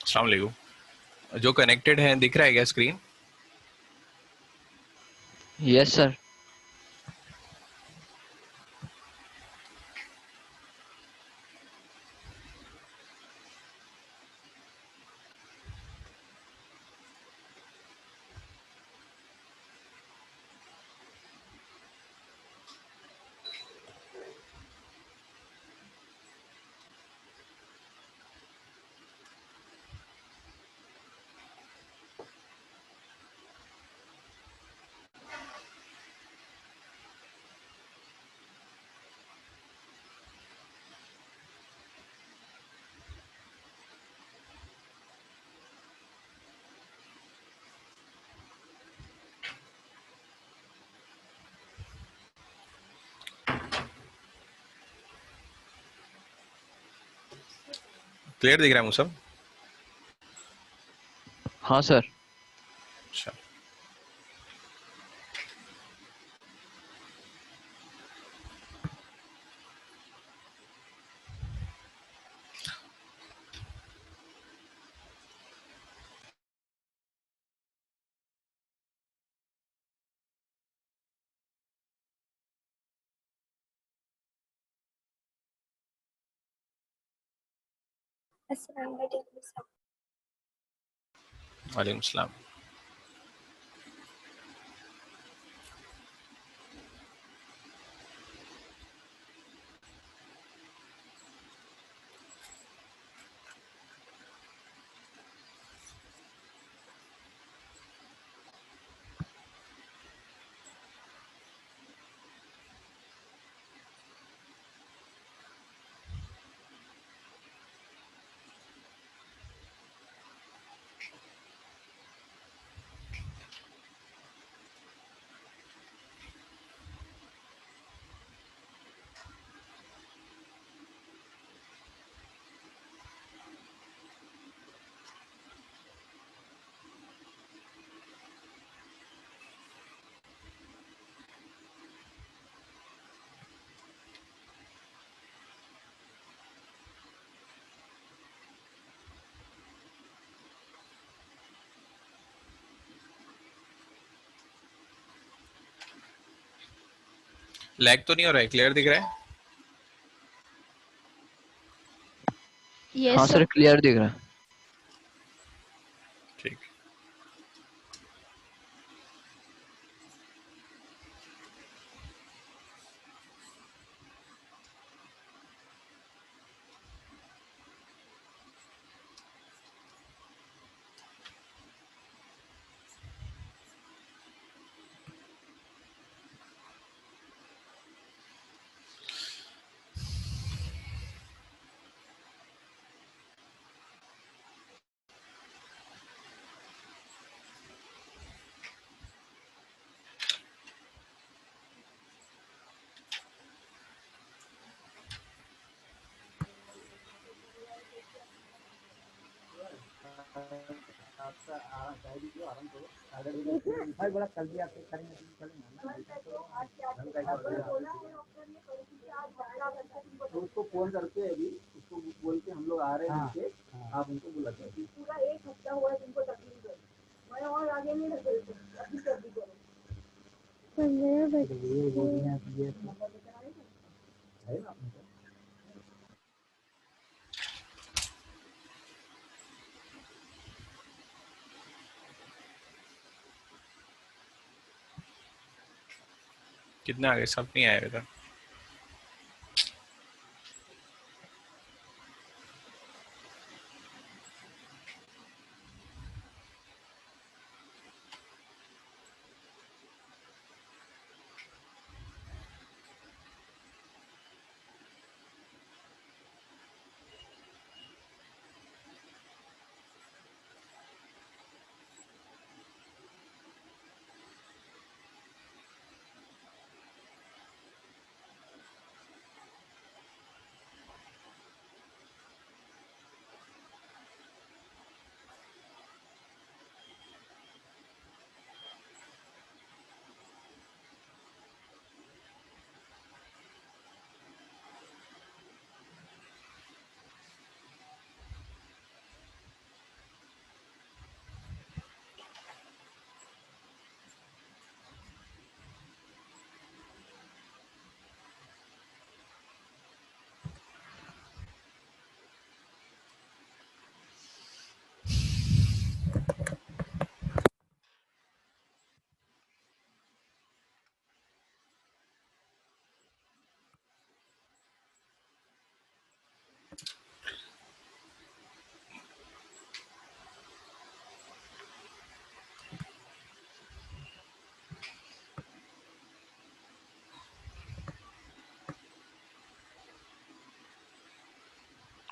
अस्सलाम वालेकुम। जो कनेक्टेड है दिख रहा है क्या स्क्रीन? Yes sir. क्लियर दिख रहा है मुझे सब? हाँ सर। अच्छा। वालेकुम सलाम। लैग तो नहीं हो रहा है? क्लियर दिख रहा है? हाँ यस सर, सर। क्लियर दिख रहा है। ठीक। भाई बड़ा कर दिया आपके करेंगे तो उसको फोन करके अभी उसको बोल के हम लोग आ रहे हैं आप उनको बुला दीजिए। पूरा एक हफ्ता हुआ है तुमको तकलीफ है, मैं और आगे नहीं रख अभी कर दी करो। है ना कितने आगे? सब नहीं आए इधर।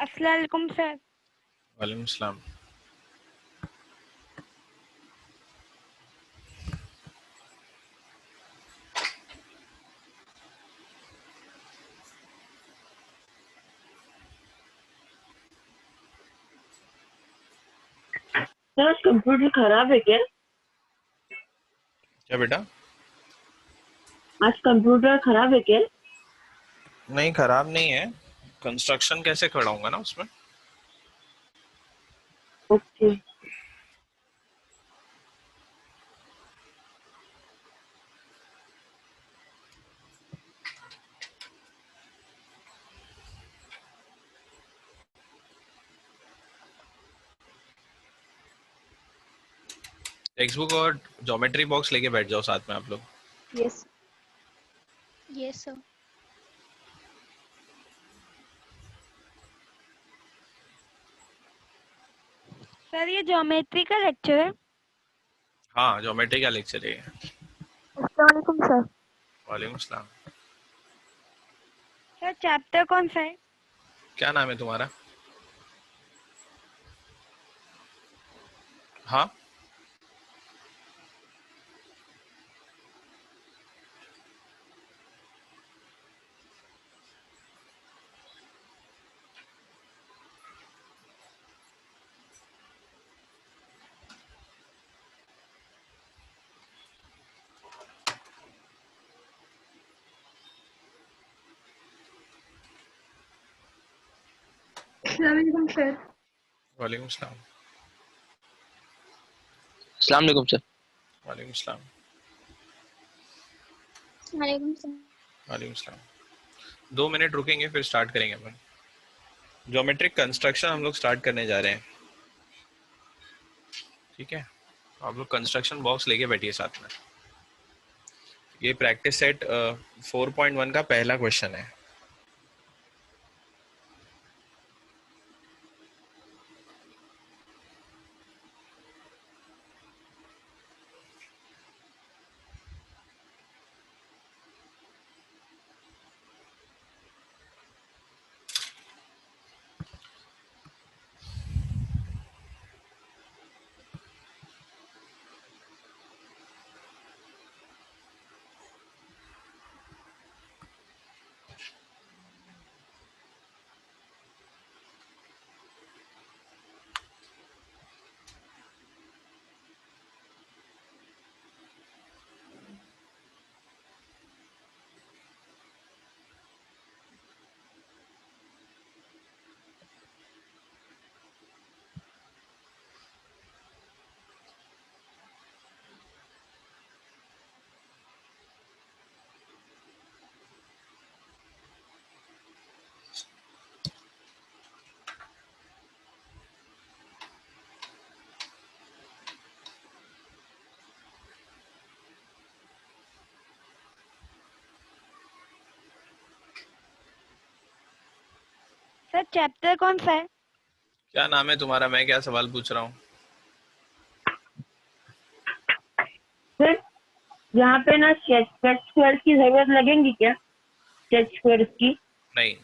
अस्सलाम वालेकुम सर। वालेकुम सलाम। सर कंप्यूटर खराब है क्या? क्या बेटा? आज कंप्यूटर खराब है क्या? नहीं, खराब नहीं है। कंस्ट्रक्शन कैसे खड़ाऊंगा ना उसमें। ओके। टेक्स्ट बुक और ज्योमेट्री बॉक्स लेके बैठ जाओ साथ में आप लोग। Yes yes sir. सर ये ज्योमेट्री का लेक्चर है। हाँ, ज्योमेट्री का लेक्चर है। अस्सलाम वालेकुम सर। वालेकुम सलाम। सर चैप्टर कौन सा है? क्या नाम है तुम्हारा? हाँ, अस्सलाम वालेकुम सर। वालेकुम सलाम। अस्सलाम वालेकुम सर। वालेकुम सलाम। वालेकुम सर। वालेकुम सलाम। 2 मिनट रुकेंगे फिर स्टार्ट करेंगे अपन। ज्योमेट्रिक कंस्ट्रक्शन हम लोग स्टार्ट करने जा रहे हैं, ठीक है। आप लोग कंस्ट्रक्शन बॉक्स लेके बैठिए साथ में। ये प्रैक्टिस सेट 4.1 का पहला क्वेश्चन है। सर चैप्टर कौन सा है? क्या नाम है तुम्हारा? मैं क्या सवाल पूछ रहा हूँ? सर यहाँ पे ना सेट स्क्वायर की जरूरत लगेगी क्या? सेट स्क्वायर की? नहीं।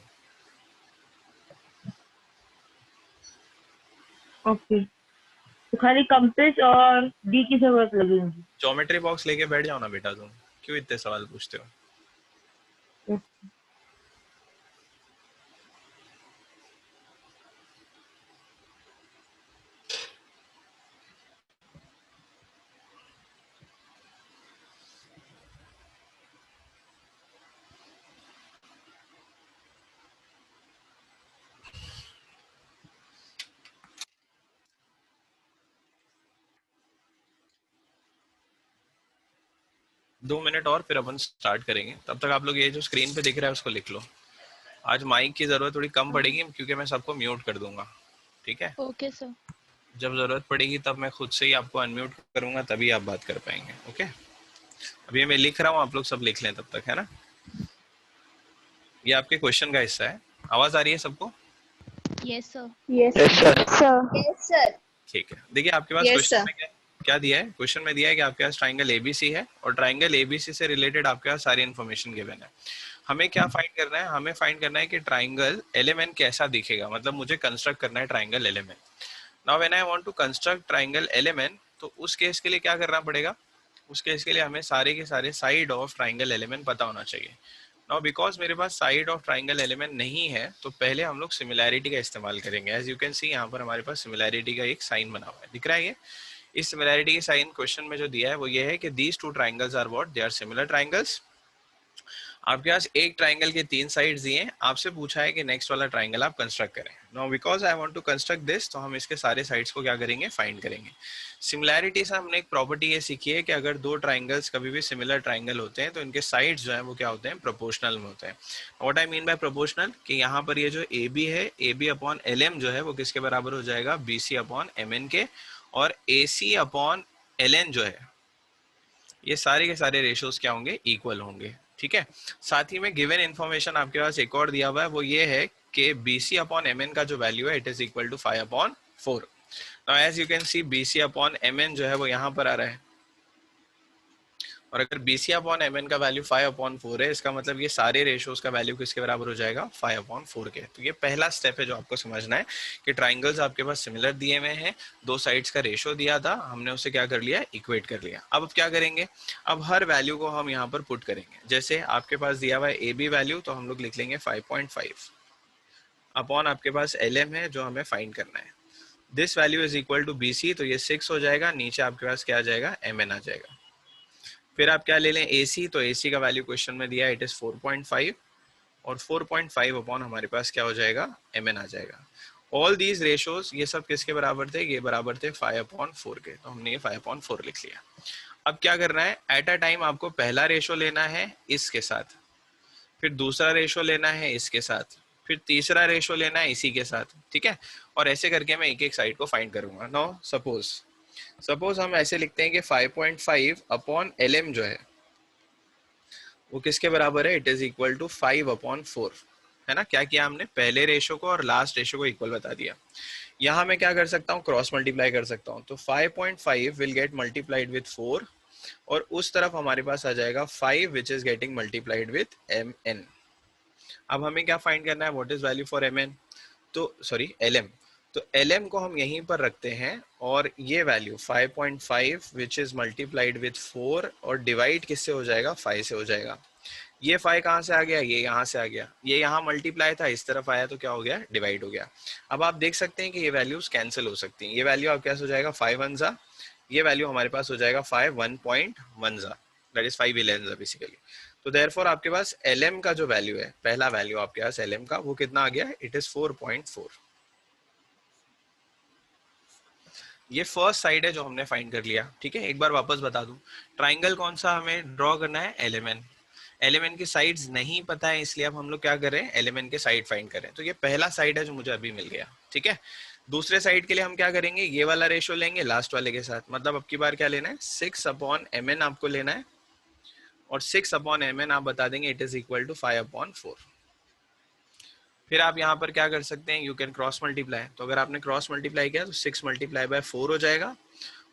ओके, तो खाली कंपेस और डी की जरूरत लगेगी। ज्योमेट्री बॉक्स लेके बैठ जाओ ना बेटा, तुम क्यों इतने सवाल पूछते हो? ओके। 2 मिनट और फिर अपन स्टार्ट करेंगे। तब तक आप लोग ये जो स्क्रीन पे दिख रहा है उसको लिख लो। आज माइक की जरूरत थोड़ी कम पड़ेगी क्योंकि मैं सबको म्यूट कर दूंगा, ठीक है। Okay sir. जब जरूरत पड़ेगी तब मैं खुद से ही आपको अनम्यूट करूंगा, तभी आप बात कर पाएंगे, ओके। अभी मैं लिख रहा हूँ, आप लोग सब लिख लें तब तक, है ना। ये आपके क्वेश्चन का हिस्सा है। आवाज आ रही है सबको? Yes sir. Yes sir. Yes sir. ठीक है। देखिए आपके पास क्वेश्चन में क्या क्या दिया है। क्वेश्चन में दिया है कि आपके पास ट्राइंगल एबीसी है और ट्राइंगल एबीसी से रिलेटेड आपके पास सारी इन्फॉर्मेशन गिवन है। हमें क्या फाइंड करना है, हमें फाइंड करना है कि ट्राइंगल LMN कैसा दिखेगा, मतलब मुझे कंस्ट्रक्ट करना है triangle LMN। Now when I want to construct triangle LMN, तो उस केस के लिए क्या करना पड़ेगा, उस केस के लिए हमें सारे के सारे साइड ऑफ ट्राइंगल LMN पता होना चाहिए। नाउ बिकॉज मेरे पास साइड ऑफ ट्राइंगल LMN नहीं है, तो पहले हम लोग सिमिलैरिटी का इस्तेमाल करेंगे। एज यू कैन सी यहाँ पर हमारे पास सिमिलैरिटी का एक साइन बना हुआ है, दिख रहा है ये। इस सिमिलैरिटी के साइन क्वेश्चन में जो दिया है वो ये है कि these two triangles are what, they are similar triangles. आपके पास एक ट्राइंगल के 3 साइड्स दिए हैं, आपसे पूछा है कि नेक्स्ट वाला ट्राइंगल आप कंस्ट्रक्ट करें। Now because I want to construct this, तो हम इसके सारे साइड्स को क्या करेंगे, फाइंड करेंगे। सिमिलैरिटी से हमने एक प्रॉपर्टी ये सीखी है कि अगर दो ट्राइंगल्स कभी भी सिमिलर ट्राइंगल होते हैं तो इनके साइड्स जो है वो क्या होते हैं, प्रोपोर्शनल में होते हैं। What I mean by proportional, कि यहाँ पर ये जो AB है, AB अपॉन LM जो है वो किसके बराबर हो जाएगा, BC अपॉन MN के, और AC अपॉन LN जो है ये सारे के सारे रेशियोज क्या होंगे, इक्वल होंगे। ठीक है, साथ ही में गिवन इन्फॉर्मेशन आपके पास एक और दिया हुआ है, वो ये है कि BC अपॉन MN का जो वैल्यू है it is equal to 5 upon 4। Now as you can see BC upon MN जो है वो यहाँ पर आ रहा है, और अगर BC अपॉन MN का वैल्यू 5 अपॉन 4 है, इसका मतलब ये सारे रेशियोज का वैल्यू किसके बराबर हो जाएगा, 5 अपॉन 4 के। तो ये पहला स्टेप है जो आपको समझना है कि ट्राइंगल्स आपके पास सिमिलर दिए हुए हैं, दो साइड्स का रेशियो दिया था, हमने उसे क्या कर लिया, इक्वेट कर लिया। अब क्या करेंगे, अब हर वैल्यू को हम यहाँ पर पुट करेंगे। जैसे आपके पास दिया हुआ है AB वैल्यू, तो हम लोग लिख लेंगे 5.5 अपॉन आपके पास LM है जो हमें फाइंड करना है। This value is equal to BC, तो ये 6 हो जाएगा, नीचे आपके पास क्या आ जाएगा, MN आ जाएगा। फिर आप क्या ले लें AC, तो AC का वैल्यू क्वेश्चन में दिया है इट इज 4.5, और 4.5 अपॉन हमारे पास क्या हो जाएगा, MN आ जाएगा। ऑल दीज रेशियोज ये सब किसके बराबर थे, ये बराबर थे 5 अपॉन 4 के, तो हमने ये 5 अपॉन 4 लिख लिया। अब क्या करना है, एट अ टाइम आपको पहला रेशियो लेना है इसके साथ, फिर दूसरा रेशियो लेना है इसके साथ, फिर तीसरा रेशियो लेना है इसी के साथ। ठीक है, और ऐसे करके मैं एक एक साइड को फाइंड करूंगा। नाउ सपोज हम ऐसे लिखते हैं कि 5.5 अपॉन LM जो है वो किसके बराबर है, it is equal to 5 upon 4, है ना। क्या किया हमने, पहले रेशियो को और लास्ट रेशियो को इक्वल बता दिया। यहाँ मैं क्या कर सकता हूँ, क्रॉस मल्टीप्लाई कर सकता हूँ, तो 5.5 विल गेट मल्टीप्लाइड विथ 4, और उस तरफ हमारे पास आ जाएगा 5 which is getting multiplied with MN। अब हमें क्या फाइंड करना है, what is value for MN, तो सॉरी LM, तो LM को हम यहीं पर रखते हैं, और ये value 5.5 which is multiplied with 4 और डिवाइड किससे हो जाएगा, 5 से हो जाएगा। ये 5 कहाँ से आ गया, ये यहाँ से आ गया, ये यहाँ मल्टीप्लाई था, इस तरफ आया तो क्या हो गया, डिवाइड हो गया। अब आप देख सकते हैं कि ये वैल्यूज कैंसिल हो सकती हैं। ये वैल्यू आप कैसे हो जाएगा, 5 1 जा, ये वैल्यू हमारे पास हो जाएगा 5 1.1 जा, दैट इज 5 11 जा बेसिकली। तो देयरफॉर आपके पास LM का जो वैल्यू है, पहला वैल्यू आपके पास LM का, वो कितना आ गया, इट इज 4.4। ये फर्स्ट साइड है जो हमने फाइंड कर लिया। ठीक है, एक बार वापस बता दूं, ट्राइंगल कौन सा हमें ड्रॉ करना है, LMN की साइड्स नहीं पता है, इसलिए अब हम लोग क्या कर रहे हैं, LMN के साइड फाइंड करें। तो ये पहला साइड है जो मुझे अभी मिल गया। ठीक है, दूसरे साइड के लिए हम क्या करेंगे, ये वाला रेशियो लेंगे लास्ट वाले के साथ, मतलब अब की बार क्या लेना है, 6 अपॉन MN आपको लेना है, और 6 अपॉन MN आप बता देंगे it is equal to 5 upon 4। फिर आप यहाँ पर क्या कर सकते हैं, यू कैन क्रॉस मल्टीप्लाई। तो अगर आपने क्रॉस मल्टीप्लाई किया तो 6 मल्टीप्लाई बाय 4 हो जाएगा,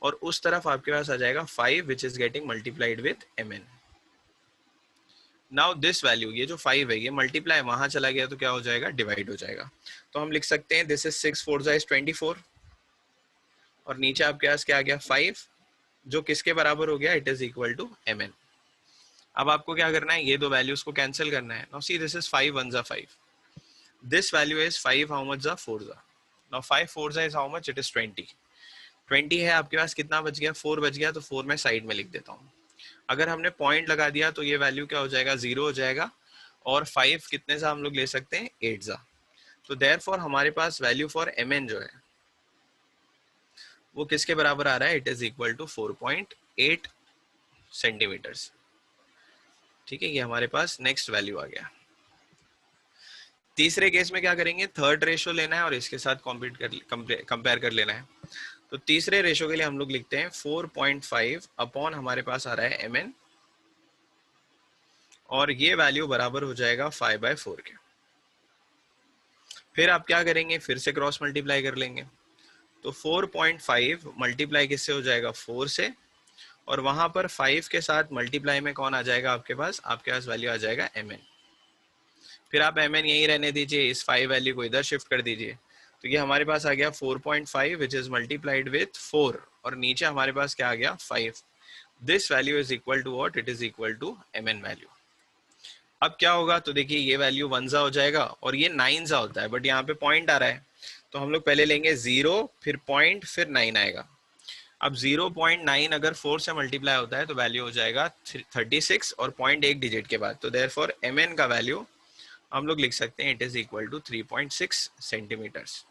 और उस तरफ आपके पास आ जाएगा 5 which is getting multiplied with MN। Now this value, ये जो 5 है ये मल्टीप्लाई वहां चला गया तो क्या हो जाएगा, डिवाइड हो जाएगा। तो हम लिख सकते हैं दिस इज 6 4 जा इज 24, और नीचे आपके पास क्या आ गया, 5, जो किसके बराबर हो गया, it is equal to MN। अब आपको क्या करना है, ये दो वैल्यूज को कैंसिल करना है। नाउ सी दिस इज 5 1 जा 5, this value is 5 how much जा 4 जा। now 5 4 जा is how much, it is 20 है आपके पास, कितना बच गया, 4 बच गया, तो 4 मैं साइड में लिख देता हूँ। अगर हमने पॉइंट लगा दिया तो ये वैल्यू क्या हो जाएगा, 0 हो जाएगा, और 5 कितने से हम लोग ले सकते हैं, 8 जा। तो देयरफॉर हमारे पास वैल्यू फॉर MN जो है वो किसके बराबर आ रहा है, it is equal to 4.8 centimetres. ठीक है, ये हमारे पास नेक्स्ट वैल्यू आ गया। तीसरे केस में क्या करेंगे, थर्ड रेशियो लेना है और इसके साथ कंपेयर कर लेना है। तो तीसरे रेशियो के लिए हम लोग लिखते हैं 4.5 अपॉन हमारे पास आ रहा है MN, और ये वैल्यू बराबर हो जाएगा 5/4 के। फिर आप क्या करेंगे, फिर से क्रॉस मल्टीप्लाई कर लेंगे। तो 4.5 मल्टीप्लाई किससे हो जाएगा, 4 से, और वहां पर 5 के साथ मल्टीप्लाई में कौन आ जाएगा आपके पास वैल्यू आ जाएगा MN। फिर आप mn यहीं रहने दीजिए, इस 5 वैल्यू को इधर शिफ्ट कर दीजिए, तो ये हमारे पास आ गया 4.5 विच इज मल्टीप्लाइड विथ 4 और नीचे हमारे पास क्या आ गया 5. This value is equal to what? It is equal to mn value. अब क्या होगा? तो देखिए ये वैल्यू 1 सा हो जाएगा और ये 9 सा होता है, बट यहाँ पे पॉइंट आ रहा है, तो हम लोग पहले लेंगे 0 फिर पॉइंट फिर 9 आएगा. अब 0.9 अगर 4 से मल्टीप्लाई होता है तो वैल्यू हो जाएगा 36 और पॉइंट एक डिजिट के बाद, तो देयरफॉर mn का वैल्यू हम लोग लिख सकते हैं it is equal to 3.6 centimetres.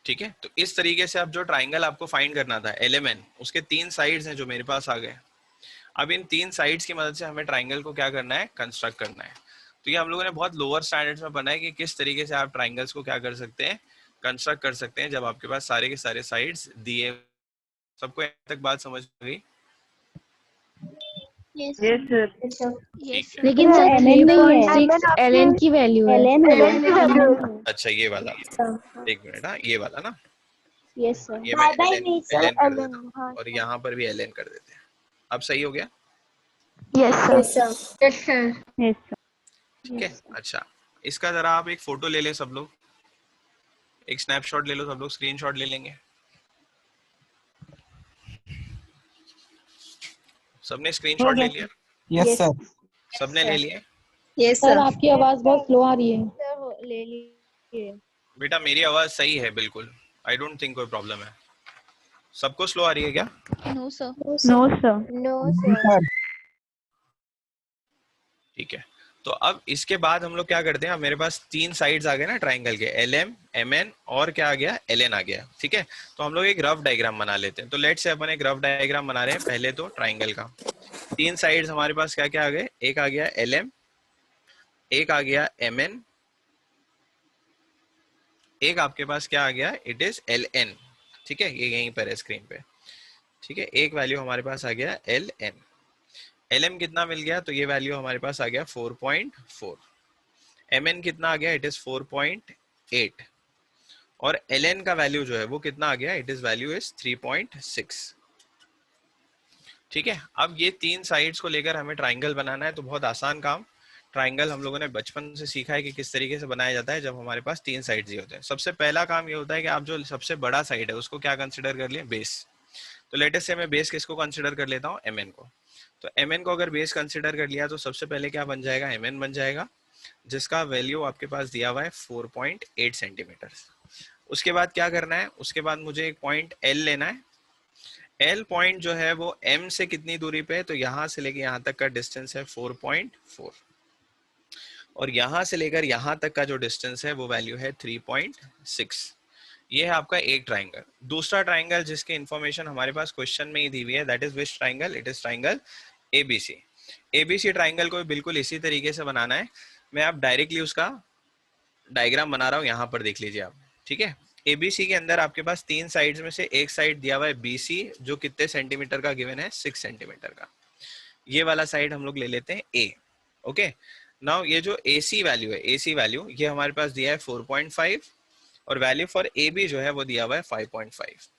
ठीक है, तो इस तरीके से अब जो ट्राइंगल आपको फाइंड करना था LMN, उसके 3 साइड्स हैं जो मेरे पास आ गए. अब इन 3 साइड्स की मदद से हमें ट्राइंगल को क्या करना है? कंस्ट्रक्ट करना है. तो ये हम लोगों ने बहुत लोअर स्टैंडर्ड्स में पढ़ा है कि किस तरीके से आप ट्राइंगल्स को क्या कर सकते हैं? कंस्ट्रक्ट कर सकते हैं जब आपके पास सारे के सारे साइड्स दिए. सबको यहाँ तक बात समझ गई? Yes. Yes, sir. Yes. ठीक है. लेकिन सर 3.6 ln की वैल्यू है. अच्छा ये वाला, एक मिनट. हाँ ये वाला ना, Yes sir. ये मैं ln कर देता हूँ और यहाँ पर भी ln कर देते हैं. अब सही हो गया? Yes sir. Yes, sir. Yes, sir. ठीक है. अच्छा, इसका जरा आप एक फोटो ले लें सब लोग, एक स्नैपशॉट ले लो सब लोग, स्क्रीनशॉट ले लेंगे. सबने स्क्रीनशॉट ले लिया? Yes sir. सबने ले लिया? Yes सर आपकी आवाज बहुत स्लो आ रही है. sir. ले लीजिए. बेटा मेरी आवाज सही है बिल्कुल, आई डोंट थिंक कोई प्रॉब्लम है. सबको स्लो आ रही है क्या? No sir. No, sir. No sir. ठीक है. तो अब इसके बाद हम लोग क्या करते हैं, अब मेरे पास 3 साइड्स आ गए ना ट्राइंगल के, LM, MN और क्या आ गया? LN आ गया. ठीक है, तो हम लोग एक रफ डायग्राम बना लेते हैं. तो लेट्स से अपन एक रफ डायग्राम बना रहे हैं पहले तो ट्राइंगल का. 3 साइड्स हमारे पास क्या क्या आ गए? एक आ गया LM, एक आ गया MN, एक आपके पास क्या आ गया? It is LN. ठीक है, ये यहीं पर है स्क्रीन पे. ठीक है, एक वैल्यू हमारे पास आ गया LN. LM कितना मिल गया? तो ये वैल्यू हमारे पास आ गया 4.4. MN कितना आ गया? इट इज 4.8 और LN का वैल्यू जो है वो कितना आ गया? It is value is 3.6. ठीक है, अब ये 3 साइड्स को लेकर हमें ट्राइंगल बनाना है. तो बहुत आसान काम. ट्राइंगल हम लोगों ने बचपन से सीखा है कि किस तरीके से बनाया जाता है जब हमारे पास 3 साइड्स ही होते हैं. सबसे पहला काम ये होता है कि आप जो सबसे बड़ा साइड है उसको क्या कंसिडर कर लिए? बेस. तो लेटेस्ट से मैं बेस किसको कंसिडर कर लेता हूँ? MN को. तो MN को अगर बेस कंसिडर कर लिया तो सबसे पहले क्या बन जाएगा? MN बन जाएगा, जिसका वैल्यू आपके पास दिया हुआ है 4.8 सेंटीमीटर. उसके बाद क्या करना है? उसके बाद मुझे एक पॉइंट L लेना है. L पॉइंट जो है वो M से कितनी दूरी पे है? तो यहाँ से लेकर यहाँ तक का डिस्टेंस है 4.4 और यहाँ से लेकर यहाँ तक का जो डिस्टेंस है वो वैल्यू है 3.6. ये है आपका एक ट्राइंगल. दूसरा ट्राइंगल जिसकी इंफॉर्मेशन हमारे पास क्वेश्चन में ही दी हुई है, that is which triangle? It is triangle ABC. ABC triangle को बिल्कुल इसी तरीके से बनाना है. मैं आप डायरेक्टली उसका डायग्राम बना रहा हूँ, यहाँ पर देख लीजिए आप. ठीक है, ABC के अंदर आपके पास 3 साइड्स में से एक साइड दिया हुआ है BC, जो कितने सेंटीमीटर का गिवन है? 6 सेंटीमीटर का. ये वाला साइड हम लोग ले लेते हैं A. ओके, नाउ ये जो AC वैल्यू है, AC वैल्यू ये हमारे पास दिया है 4.5 और वैल्यू फॉर AB जो है वो दिया हुआ है 5.5.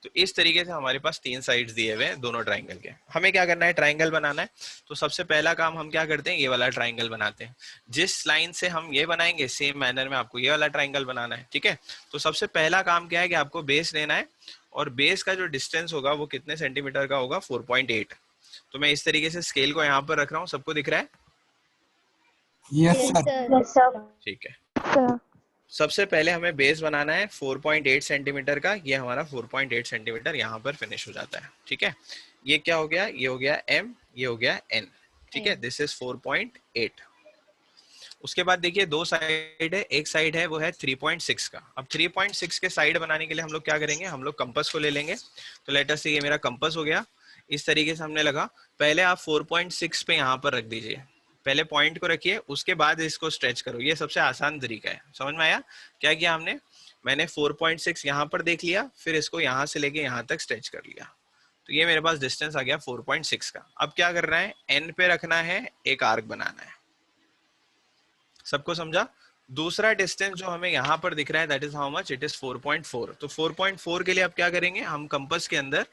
तो इस तरीके से हमारे पास 3 साइड्स दिए हुए हैं दोनों ट्राइंगल के. हमें क्या करना है? ट्राइंगल बनाना है. तो सबसे पहला काम हम क्या करते हैं? ये वाला ट्राइंगल बनाते हैं. जिस लाइन से हम ये बनाएंगे सेम मैनर में आपको ये वाला ट्राइंगल बनाना है. ठीक है, तो सबसे पहला काम क्या है कि आपको बेस लेना है और बेस का जो डिस्टेंस होगा वो कितने सेंटीमीटर का होगा? 4.8. तो मैं इस तरीके से स्केल को यहाँ पर रख रहा हूँ. सबको दिख रहा है? Yes sir. ठीक है, सबसे पहले हमें बेस बनाना है 4.8 सेंटीमीटर का. ये हमारा 4.8 सेंटीमीटर यहाँ पर फिनिश हो जाता है. ठीक है, ये क्या हो गया? ये हो गया M, ये हो गया N. ठीक है, दिस इज 4.8. उसके बाद देखिए 2 साइड है, एक साइड है वो है 3.6 का. अब 3.6 के साइड बनाने के लिए हम लोग क्या करेंगे? हम लोग कंपास को ले लेंगे. तो लेट अस से ये मेरा कंपास हो गया. इस तरीके से हमने लगा. पहले आप 4.6 पे यहाँ पर रख दीजिए. पहले पॉइंट को रखिए, उसके बाद इसको स्ट्रेच करो. ये सबसे आसान तरीका है. समझ में आया? क्या किया हमने? मैंने 4.6 यहाँ पर देख लिया, फिर इसको यहाँ से लेके यहाँ तक स्ट्रेच कर लिया. तो ये मेरे पास डिस्टेंस आ गया 4.6 का. अब क्या करना है? N पे रखना है, एक आर्क बनाना है. सबको समझा? दूसरा डिस्टेंस जो हमें यहाँ पर दिख रहा है that is how much? It is 4.4. तो 4.4 के लिए अब क्या करेंगे? हम कंपास के अंदर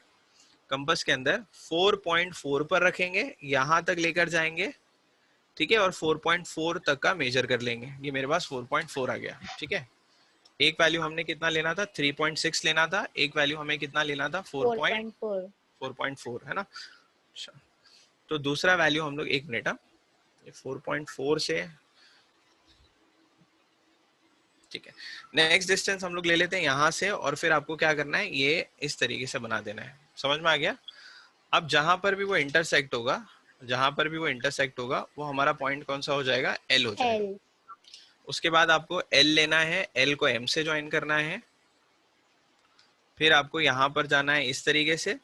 4.4 पर रखेंगे, यहाँ तक लेकर जाएंगे, ठीक है, और 4.4 तक का मेजर कर लेंगे। ये मेरे पास 4.4 आ गया। ठीक है, एक वैल्यू हमने कितना लेना था, 3.6 लेना था, एक वैल्यू हमें कितना लेना था, 4.4 है ना। अच्छा, तो दूसरा वैल्यू हम लोग, एक मिनट, 4.4 से, ठीक है, नेक्स्ट डिस्टेंस हम लोग ले लेते हैं यहाँ से, और फिर आपको क्या करना है, ये इस तरीके से बना देना है। समझ में आ गया। अब जहां पर भी वो इंटरसेक्ट होगा, वो हमारा पॉइंट कौन सा हो जाएगा, एल हो जाएगा। उसके बाद आपको एल लेना है, एल को एम से ज्वाइन करना है, फिर आपको यहाँ पर जाना है इस तरीके से,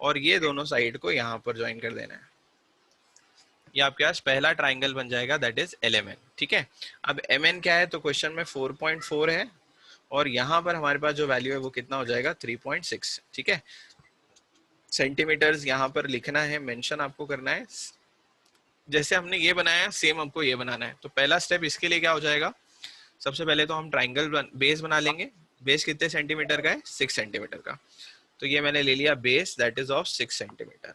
और ये दोनों साइड को यहाँ पर ज्वाइन कर देना है। ये आपके पास पहला ट्राइंगल बन जाएगा, दैट इज LMN। ठीक है, अब MN क्या है, तो क्वेश्चन में 4.4 है, और यहाँ पर हमारे पास जो वैल्यू है वो कितना हो जाएगा, 3.6। ठीक है, सेंटीमीटर्स यहाँ पर लिखना है, मेंशन आपको करना है। जैसे हमने ये बनाया सेम आपको ये बनाना है। तो पहला स्टेप इसके लिए क्या हो जाएगा, सबसे पहले तो हम ट्राइंगल बेस बना लेंगे। बेस कितने सेंटीमीटर का है, 6 सेंटीमीटर का। तो ये मैंने ले लिया base, that is of 6 centimetre.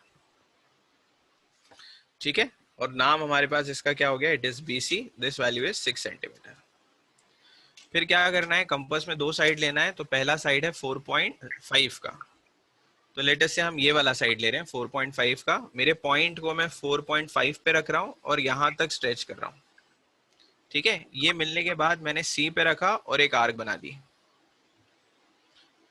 ठीक है, और नाम हमारे पास इसका क्या हो गया, it is BC, this value is 6 centimetre. फिर क्या करना है, कंपास में दो साइड लेना है। तो पहला साइड है 4.5 का, तो लेटेस्ट से हम ये वाला साइड ले रहे हैं 4.5 का। मेरे पॉइंट को मैं 4.5 पे रख रहा हूँ और यहाँ तक स्ट्रेच कर रहा हूँ। ठीक है, ये मिलने के बाद मैंने C पे रखा और एक आर्क बना दी।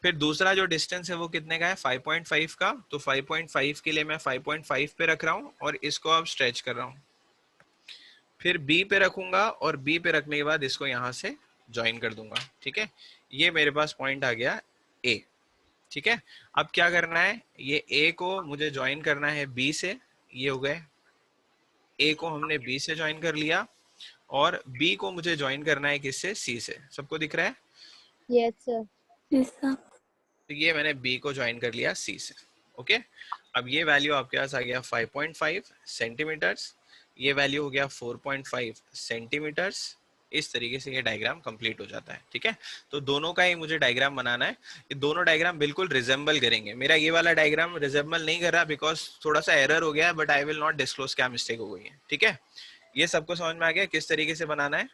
फिर दूसरा जो डिस्टेंस है वो कितने का है, 5.5 का। तो 5.5 के लिए मैं 5.5 पे रख रहा हूँ और इसको अब स्ट्रेच कर रहा हूँ। फिर B पे रखूंगा और B पे रखने के बाद इसको यहाँ से ज्वाइन कर दूंगा। ठीक है, ये मेरे पास पॉइंट आ गया A। ठीक है, अब क्या करना है, ये A को मुझे ज्वाइन करना है B से। ये हो गए, A को हमने B से ज्वाइन कर लिया, और B को मुझे ज्वाइन करना है किससे, C से। सबको दिख रहा है? Yes sir. Yes sir. तो ये मैंने B को ज्वाइन कर लिया C से। ओके, अब ये वैल्यू आपके पास आ गया 5.5 सेंटीमीटर्स, ये वैल्यू हो गया 4.5 सेंटीमीटर्स। इस तरीके से ये डायग्राम कंप्लीट हो जाता है। ठीक है, तो दोनों का ही मुझे डायग्राम बनाना है। ये दोनों डायग्राम बिल्कुल रिजेंबल करेंगे। मेरा ये वाला डायग्राम रिजेंबल नहीं कर रहा बिकॉज थोड़ा सा एरर हो गया है, but I will not disclose क्या मिस्टेक हो गई है। ठीक है, ये सबको समझ में आ गया किस तरीके से बनाना है?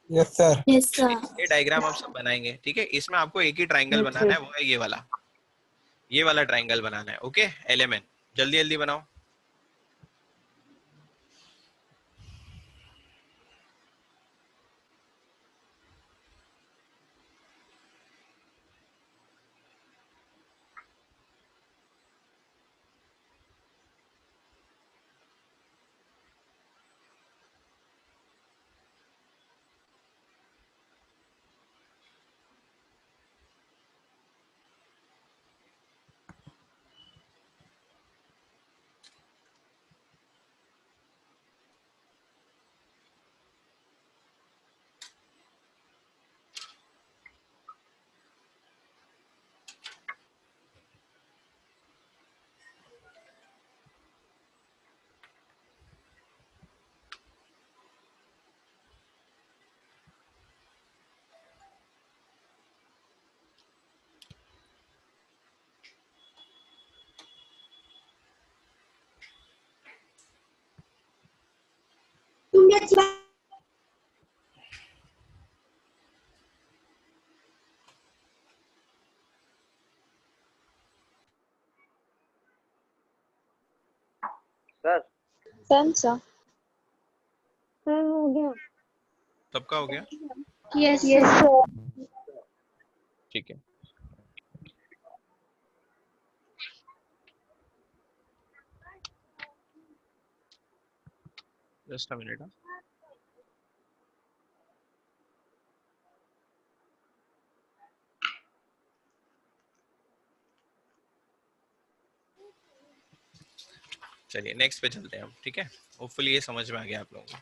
Yes sir. Yes sir. ये डायग्राम आप सब बनाएंगे। ठीक है, इसमें आपको एक ही ट्राइंगल बनाना है, वो है ये वाला ट्राइंगल बनाना है। ओके, LMN जल्दी जल्दी बनाओ। सर सर हो गया। सबका हो गया? Yes sir. ठीक है, जस्ट अ मिनट। चलिए नेक्स्ट पे चलते हैं हम। ठीक है, होपफुली ये समझ में आ गया आप लोगों को।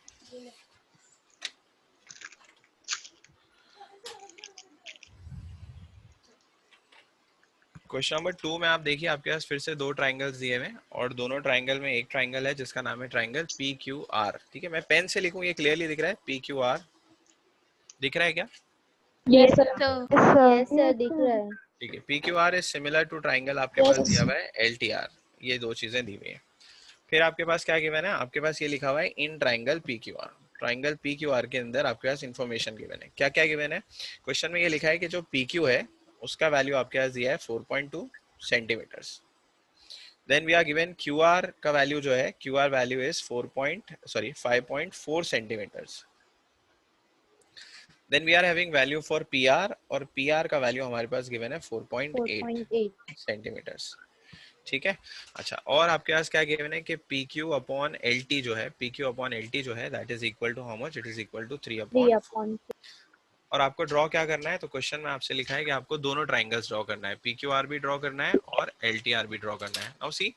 क्वेश्चन नंबर 2 में आप देखिए, आपके पास फिर से दो ट्राइंगल्स दिए हुए हैं, और दोनों ट्राइंगल में एक ट्राइंगल है जिसका नाम है ट्राइंगल PQR। ठीक है, मैं पेन से लिखूं, ये क्लियरली दिख रहा है, PQR दिख रहा है क्या? Yes sir. यस सर दिख रहा है। ठीक है, PQR is similar to triangle आपके पास दिया हुआ है LTR। ये दो चीजें दी हुई है। फिर आपके पास क्या गिवन है, आपके पास ये लिखा हुआ है in triangle P Q R. Triangle P Q are के अंदर आपके पास इंफॉर्मेशन गिवन है। क्या क्या गिवन है क्वेश्चन में, ये लिखा है कि जो पी क्यू है उसका वैल्यू आपके पास दिया है 4.2 centimetres. Then we are given Q R का वैल्यू जो है, Q R value is 5.4 centimetres. Then we are having value for P R, और पी आर का वैल्यू हमारे पास गिवन है 4.8 सेंटीमीटर्स। ठीक है। अच्छा, और आपके पास क्या गिवन है कि P Q upon L T जो है, P Q upon L T जो है that is equal to how much, it is equal to 3/4। और आपको ड्रॉ क्या करना है, तो क्वेश्चन में आपसे लिखा है कि आपको दोनों ट्राइंगल्स ड्रॉ करना है, पी क्यू आर भी ड्रॉ करना है और एल टी आर भी ड्रॉ करना है। Now C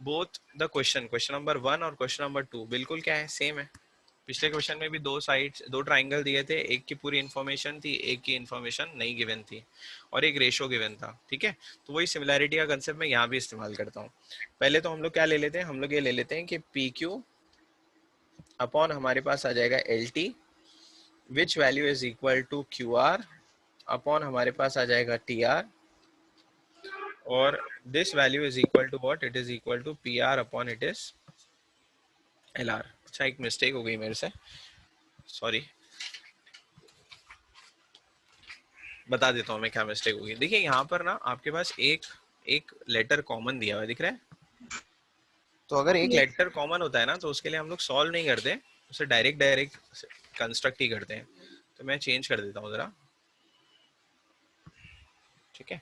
both the question number 1 और क्वेश्चन नंबर 2 बिल्कुल क्या है, सेम है। पिछले क्वेश्चन में भी दो साइड्स, दो ट्राइंगल दिए थे, एक की पूरी इन्फॉर्मेशन थी, एक की इन्फॉर्मेशन नहीं गिवन थी, और एक रेशो गिवन था। ठीक है, तो वही सिमिलैरिटी का कंसेप्ट मैं यहाँ भी इस्तेमाल करता हूँ। पहले तो हम लोग क्या ले लेते हैं, हम लोग ये ले लेते हैं कि पी क्यू अपॉन हमारे पास आ जाएगा L T, which value is equal to Q R upon हमारे पास आ जाएगा टी आर, और this value is equal to what, it is equal to P R upon it is L R. अच्छा, एक मिस्टेक हो गई मेरे से, सॉरी, बता देता हूँ मैं क्या मिस्टेक होगी। देखिए यहाँ पर ना आपके पास एक लेटर कॉमन दिया हुआ है, दिख रहा है। तो अगर एक लेटर कॉमन होता है ना, तो उसके लिए हम लोग सॉल्व नहीं करते, उसे डायरेक्ट कंस्ट्रक्ट ही करते हैं। तो मैं चेंज कर देता हूँ जरा। ठीक है,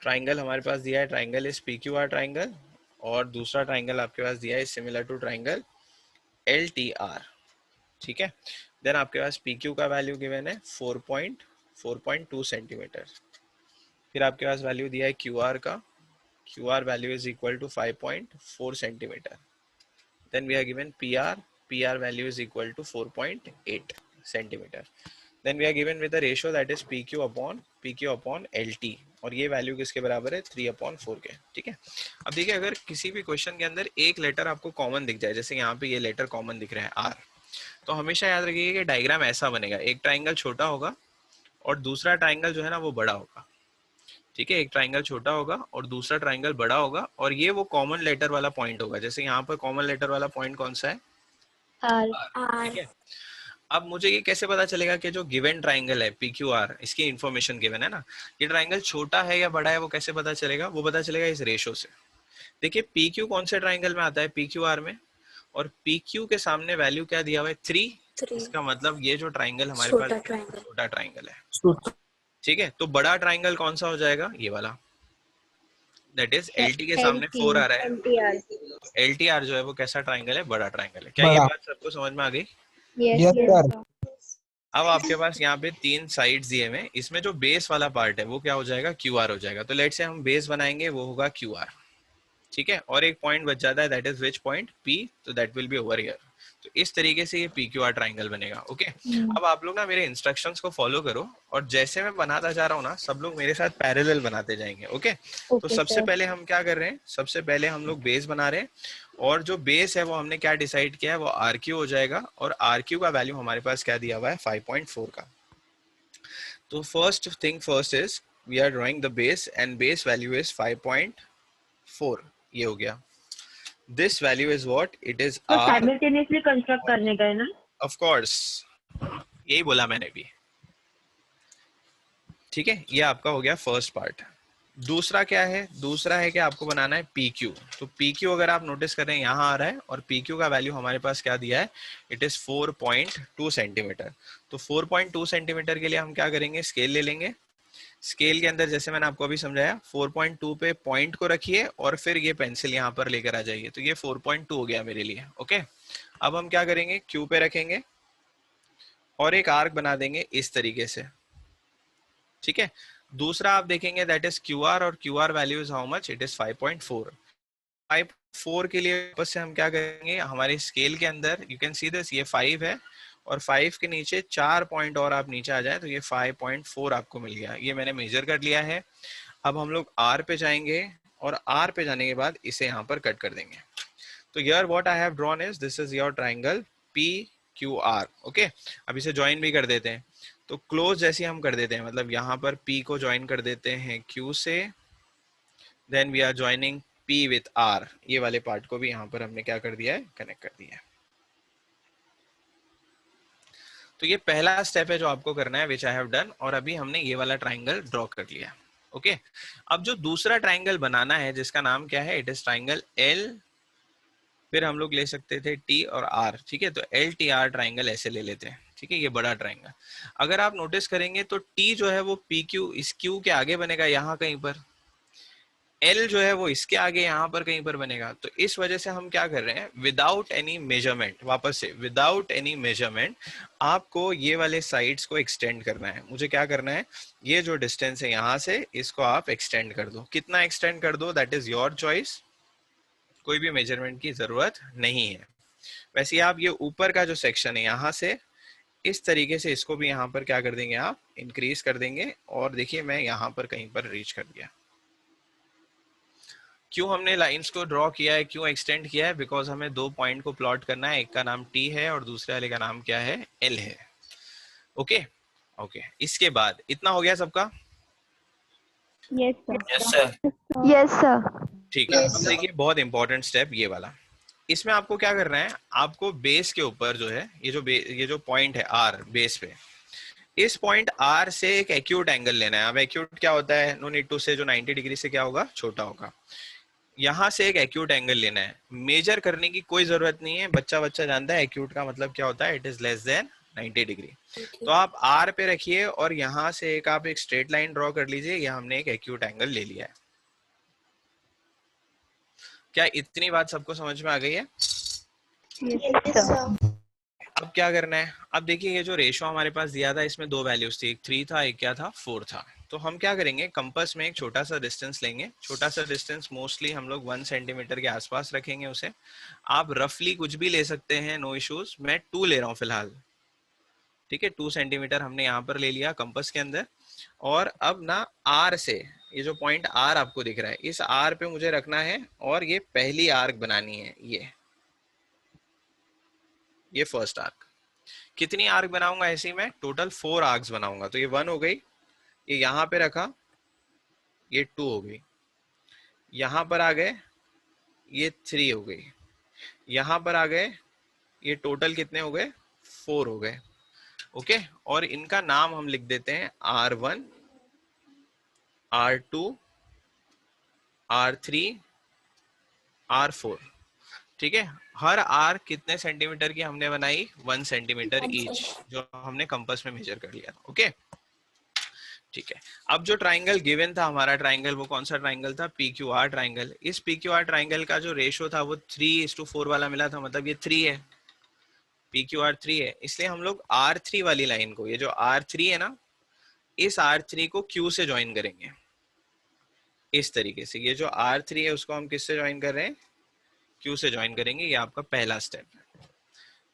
ट्राइंगल हमारे पास दिया है, triangle is P Q R triangle, और दूसरा ट्राइंगल आपके पास दिया है similar to triangle L T R. ठीक है, देन आपके पास पी क्यू का वैल्यू गिवन है 4.2 सेंटीमीटर। फिर आपके पास वैल्यू दिया है क्यू आर का, Q R value is equal to 5.4 centimetre. Then we are given P R value is equal to 4.8 centimetre. Then we are given with the ratio that is P Q upon L T, और ये value किसके बराबर है, 3/4 के। ठीक है, अब देखिए अगर किसी भी क्वेश्चन के अंदर एक लेटर आपको कॉमन दिख जाए, जैसे यहाँ पे ये लेटर कॉमन दिख रहा है आर, तो हमेशा याद रखिए कि डायग्राम ऐसा बनेगा, एक ट्राइंगल छोटा होगा और दूसरा ट्राइंगल जो है ना वो बड़ा होगा। ठीक है, एक ट्राइंगल छोटा होगा और दूसरा ट्राइंगल बड़ा होगा, और ये वो कॉमन लेटर वाला पॉइंट होगा। जैसे यहाँ पर कॉमन लेटर वाला पॉइंट कौन सा है, आर। ठीक है, अब मुझे ये कैसे पता चलेगा कि जो गिवन ट्राइंगल है पी क्यू आर, इसकी इन्फॉर्मेशन गिवन है ना, ये ट्राइंगल छोटा है या बड़ा है, वो कैसे पता चलेगा, वो पता चलेगा इस रेशो से। देखिए पी क्यू कौन से ट्राइंगल में आता है, पी क्यू आर में, और पी क्यू के सामने वैल्यू क्या दिया हुआ है, 3। इसका मतलब ये जो ट्राइंगल हमारे पास छोटा ट्राइंगल है। ठीक है, तो बड़ा ट्राइंगल कौन सा हो जाएगा, ये वाला, दैट इज एल टी के सामने 4 आ रहा है। एल टी आर जो है वो कैसा ट्राइंगल है, बड़ा ट्राइंगल है। क्या ये बात सबको समझ में आ गई? Yes sir. अब आपके पास यहाँ पे 3 साइड्स दिए हुए, इसमें जो बेस वाला पार्ट है वो क्या हो जाएगा, क्यू आर हो जाएगा। तो लेट से हम बेस बनाएंगे, वो होगा क्यू आर। ठीक है, और एक पॉइंट बच जाता है, that is which point, P, तो that will be over here. तो इस तरीके से ये पी क्यू आर ट्राइंगल बनेगा। ओके, अब आप लोग ना मेरे इंस्ट्रक्शंस को फॉलो करो, और जैसे मैं बनाता जा रहा हूँ ना, सब लोग मेरे साथ पैरेलल बनाते जाएंगे। ओके, तो सबसे पहले हम क्या कर रहे हैं, सबसे पहले हम लोग बेस बना रहे हैं, और जो बेस है वो हमने क्या डिसाइड किया है, वो आर क्यू हो जाएगा, और आर क्यू का वैल्यू हमारे पास क्या दिया हुआ है, 5.4 का। तो first thing first is we are drawing the base, and base value is 5.4, ये हो गया। This value is what? It is तो R. साइमल्टेनियसली कंस्ट्रक्ट करने का है ना? Of course, यही बोला मैंने भी। ठीक है, ये आपका हो गया फर्स्ट पार्ट। दूसरा क्या है, दूसरा है कि आपको बनाना है PQ। तो PQ अगर आप नोटिस करें यहाँ आ रहा है, और PQ का वैल्यू हमारे पास क्या दिया है, इट इज 4.2 सेंटीमीटर। तो 4.2 सेंटीमीटर के लिए हम क्या करेंगे, स्केल ले लेंगे। स्केल के अंदर जैसे मैंने आपको अभी समझाया, 4.2 पे पॉइंट को रखिए, और फिर ये पेंसिल यहाँ पर लेकर आ जाइए। तो ये 4.2 हो गया मेरे लिए। ओके, अब हम क्या करेंगे, क्यू पे रखेंगे और एक आर्क बना देंगे इस तरीके से। ठीक है, दूसरा आप देखेंगे दैट इज क्यू आर, और Q R value is how much, it is 5.4। 5.4 के लिए वापस से हम क्या करेंगे, हमारे स्केल के अंदर यू कैन सी दिस, ये 5 है, और 5 के नीचे 4 पॉइंट और आप नीचे आ जाए, तो ये 5.4 आपको मिल गया। ये मैंने मेजर कर लिया है। अब हम लोग आर पे जाएंगे, और आर पे जाने के बाद इसे यहाँ पर कट कर देंगे। तो here what I have drawn is, this is your triangle P Q are. Okay, अब इसे ज्वाइन भी कर देते हैं। तो क्लोज जैसे हम कर देते हैं, मतलब यहाँ पर P को ज्वाइन कर देते हैं Q से, then we are joining P P with R, ये वाले पार्ट को भी यहाँ पर हमने क्या कर दिया है, कनेक्ट कर दिया है। तो ये पहला स्टेप है जो आपको करना है, विच आई हैव डन, और अभी हमने ये वाला ट्राइंगल ड्रॉ कर लिया। ओके, अब जो दूसरा ट्राइंगल बनाना है जिसका नाम क्या है, इट इज ट्राइंगल L, फिर हम लोग ले सकते थे T और R, ठीक है। तो LTR ट्राइंगल ऐसे ले लेते हैं, ठीक है, ये बड़ा ट्राइंगल। अगर आप नोटिस करेंगे तो T जो है वो PQ इस Q के आगे बनेगा यहाँ कहीं पर, L जो है वो इसके आगे यहाँ पर कहीं पर बनेगा। तो इस वजह से हम क्या कर रहे हैं, विदाउट एनी मेजरमेंट, वापस से विदाउट एनी मेजरमेंट आपको ये वाले साइड्स को एक्सटेंड करना है। मुझे क्या करना है, ये जो डिस्टेंस है यहाँ से इसको आप एक्सटेंड कर दो। कितना एक्सटेंड कर दो, दैट इज योर चॉइस, कोई भी मेजरमेंट की जरूरत नहीं है। वैसे आप ये ऊपर का जो सेक्शन है यहाँ से इस तरीके से इसको भी यहाँ पर क्या कर देंगे, आप इंक्रीज कर देंगे। और देखिए मैं यहाँ पर कहीं पर रीच कर दिया। क्यों हमने लाइंस को ड्रॉ किया है, क्यों एक्सटेंड किया है, बिकॉज हमें दो पॉइंट को प्लॉट करना है, एक का नाम T है और दूसरे वाले का नाम क्या है, L है। ओके ओके, इसके बाद इतना हो गया सबका? Yes sir. Yes sir. ठीक है। अब देखिए बहुत इंपॉर्टेंट स्टेप ये वाला, इसमें आपको क्या करना है, आपको बेस के ऊपर जो है ये जो पॉइंट है R बेस पे, इस पॉइंट R से एक एक्यूट एंगल लेना है। अब एक्यूट क्या होता है, नो नीड टू से, जो 90 डिग्री से क्या होगा, छोटा होगा। यहाँ से एक एक्यूट एंगल लेना है, मेजर करने की कोई जरूरत नहीं है, बच्चा जानता है एक्यूट का मतलब क्या होता है, it is less than 90 degree. तो आप R पे रखिए और यहाँ से आप एक स्ट्रेट लाइन ड्रॉ कर लीजिए, यहाँ हमने एक एक्यूट एंगल ले लिया है। क्या इतनी बात सबको समझ में आ गई है? Yes sir. अब क्या करना है, अब देखिए ये जो रेशो हमारे पास दिया था इसमें दो वैल्यूज थी, एक 3 था, एक क्या था, 4 था। तो हम क्या करेंगे, कंपास में एक छोटा सा डिस्टेंस लेंगे। छोटा सा डिस्टेंस मोस्टली हम लोग 1 सेंटीमीटर के आसपास रखेंगे उसे। आप रफली कुछ भी ले सकते हैं, नो इश्यूज। मैं 2 ले रहा हूँ फिलहाल, ठीक है। 2 सेंटीमीटर हमने यहाँ पर ले लिया कंपास के अंदर। और अब ना R से, ये जो पॉइंट R आपको दिख रहा है, इस R पे मुझे रखना है और ये पहली आर्क बनानी है। ये फर्स्ट आर्क। कितनी आर्क बनाऊंगा ऐसे में, टोटल 4 आर्क्स बनाऊंगा। तो ये 1 हो गई, ये यहाँ पे रखा, ये 2 हो गई, यहाँ पर आ गए, ये 3 हो गई, यहाँ पर आ गए, ये टोटल कितने हो गए, 4 हो गए। ओके, और इनका नाम हम लिख देते हैं R1, R2, R3, R4, ठीक है। हर आर कितने सेंटीमीटर की हमने बनाई, 1 सेंटीमीटर ईच, जो हमने कंपास में मेजर कर लिया। ओके ठीक है। अब जो ट्राइंगल गिवन था हमारा ट्राइंगल, वो कौन सा ट्राइंगल था, PQR ट्राइंगल। इस PQR ट्राइंगल का जो रेशो था वो 3:4 वाला मिला था, मतलब ये 3 है, PQR 3 है। इसलिए हम लोग R3 वाली लाइन को, ये जो R3 है ना, इस R3 को Q से ज्वाइन करेंगे इस तरीके से। ये जो R3 है उसको हम किससे ज्वाइन कर रहे हैं, Q से ज्वाइन करेंगे। ये आपका पहला स्टेप है।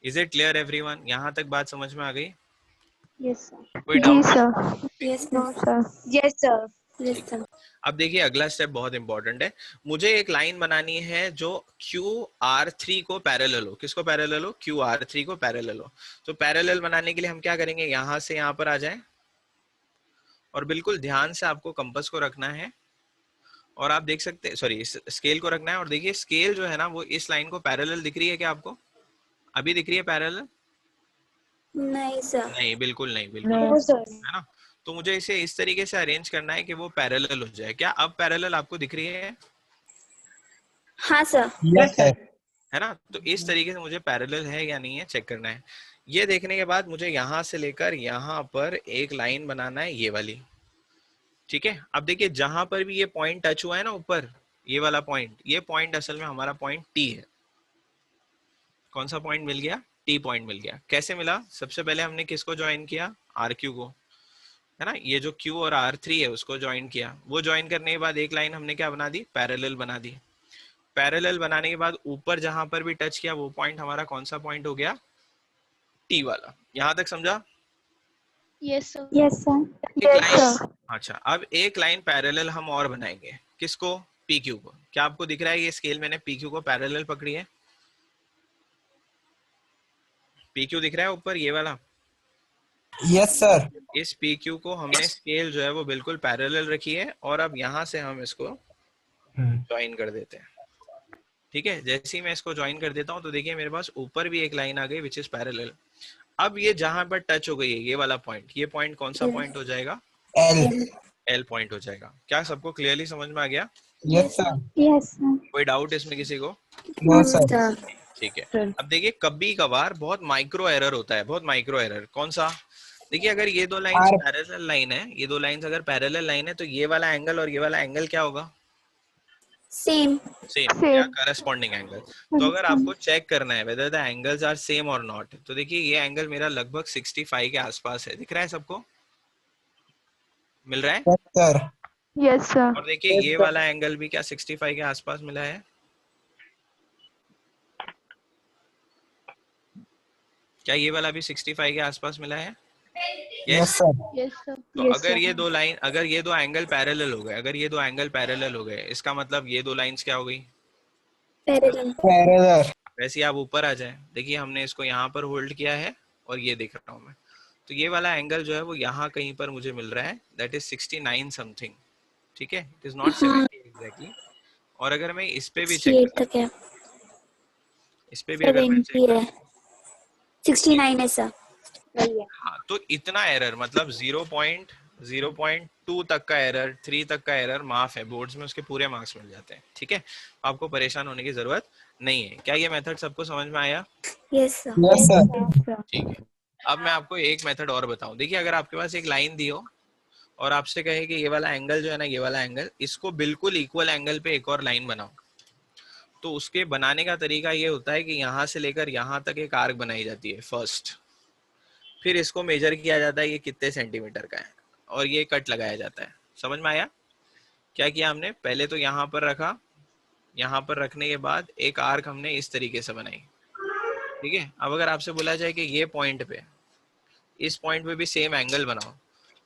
Is it clear everyone? यहाँ तक बात समझ में आ गई? Yes sir. कोई जी doubt? Sir. Yes no sir. Yes sir. Yes sir. अब देखिए अगला स्टेप बहुत इंपॉर्टेंट है। मुझे एक लाइन बनानी है जो QR3 को पैरेलल हो। किसको पैरेलल हो, QR3 को पैरेलल हो। तो पैरेलल बनाने के लिए हम क्या करेंगे, यहाँ से यहाँ पर आ जाए और बिल्कुल ध्यान से आपको कंपास को रखना है और आप देख सकते हैं, सॉरी स्केल को रखना है। और देखिए स्केल जो है ना वो इस लाइन को पैरेलल दिख रही है क्या आपको? अभी दिख रही है पैरेलल? नहीं सर। नहीं, बिल्कुल नहीं, बिल्कुल नो सर। है ना। तो मुझे इसे इस तरीके से अरेंज करना है कि वो पैरेलल हो जाए। क्या अब पैरेलल आपको दिख रही है? हाँ सर। Yes sir. है ना। तो इस तरीके से मुझे पैरेलल है या नहीं है चेक करना है। ये देखने के बाद मुझे यहाँ से लेकर यहाँ पर एक लाइन बनाना है, ये वाली, ठीक है। अब देखिए जहां पर भी ये पॉइंट टच हुआ है ना ऊपर, ये वाला पॉइंट, ये पॉइंट असल में हमारा पॉइंट T है। कौन सा पॉइंट मिल गया, T पॉइंट मिल गया। कैसे मिला? सबसे पहले हमने किसको ज्वाइन किया, RQ को, है ना। ये जो Q और R3 है उसको ज्वाइन किया। वो ज्वाइन करने के बाद एक लाइन हमने क्या बना दी, पैरेलल बना दी। पैरेलल बनाने के बाद ऊपर जहां पर भी टच किया वो पॉइंट हमारा कौन सा पॉइंट हो गया, T वाला। यहां तक समझा? Yes sir. Yes sir. एक लाइन, अच्छा अब एक लाइन पैरेलल हम और बनाएंगे। किसको, PQ को। क्या आपको दिख रहा है ये स्केल मैंने PQ को पैरेलल पकड़ी है? PQ दिख रहा है ऊपर ये वाला? Yes sir. इस PQ को हमने स्केल जो है वो बिल्कुल पैरेलल रखी है और अब यहाँ से हम इसको ज्वाइन कर देते हैं। ठीक है, जैसे ही मैं इसको ज्वाइन कर देता हूँ तो देखिए मेरे पास ऊपर भी एक लाइन आ गई विच इज पैरेलल। अब ये जहां पर टच हो गई है ये वाला पॉइंट, ये पॉइंट कौन सा पॉइंट हो जाएगा? L. एल पॉइंट हो जाएगा। क्या सबको क्लियरली समझ में आ गया? Yes sir. Yes, sir. कोई डाउट इसमें किसी को? No sir. sir. ठीक है, सर। अब देखिए कभी कभार बहुत माइक्रो एरर होता है, बहुत माइक्रो एरर। कौन सा? देखिए अगर ये दो लाइंस R. पैरेलल लाइन है, ये दो लाइंस अगर पैरेलल लाइन है तो ये वाला एंगल और ये वाला एंगल क्या होगा? Same. सेम या करस्पॉन्डिंग एंगल। तो अगर आपको चेक करना है whether the angles are same और नॉट, तो देखिए ये एंगल मेरा लगभग 65 के आसपास है। दिख रहा है सबको? मिल रहा है? Yes sir. Yes, sir. और देखिए ये वाला एंगल भी क्या 65 के आसपास मिला है? क्या ये वाला भी 65 के आसपास मिला है? Yes sir. Yes, sir. तो अगर ये दो लाइन, अगर ये दो एंगल पैरेलल हो गए, अगर ये दो एंगल पैरेलल हो गए, इसका मतलब ये दो लाइंस क्या हो गई? Parallel. Parallel. वैसे ही आप ऊपर आ जाए, देखिए हमने इसको यहाँ पर होल्ड किया है और ये देख रहा हूँ मैं, तो ये वाला एंगल जो है वो यहाँ कहीं पर मुझे मिल रहा है, दैट इज 69 समथिंग। ठीक है, इट इज नॉट 70 एग्जैक्टली। और अगर मैं इस पे भी चेक 68 तक है। इस पे भी अगर मैं 70 चेक, है। 69 है सर। हाँ, तो इतना एरर मतलब 0.2 तक का एरर, 3 तक का एरर माफ है, बोर्ड्स में उसके पूरे मार्क्स मिल जाते हैं। ठीक है, आपको परेशान होने की जरूरत नहीं है। क्या ये मेथड सबको समझ में आया? Yes sir. Yes sir. ठीक है, अब मैं आपको एक मेथड और बताऊं। देखिए अगर आपके पास एक लाइन दी हो और आपसे कहे कि ये वाला एंगल जो है ना, ये वाला एंगल, इसको बिल्कुल इक्वल एंगल पे एक और लाइन बनाओ, तो उसके बनाने का तरीका ये होता है कि यहाँ से लेकर यहाँ तक एक आर्क बनाई जाती है फर्स्ट, फिर इसको मेजर किया जाता है ये कितने सेंटीमीटर का है, और ये कट लगाया जाता है। समझ में आया? क्या किया हमने? पहले तो यहाँ पर रखा, यहाँ पर रखने के बाद एक आर्क हमने इस तरीके से बनाई। ठीक है, अब अगर आपसे बोला जाए कि ये पॉइंट पे, इस पॉइंट पे भी सेम एंगल बनाओ,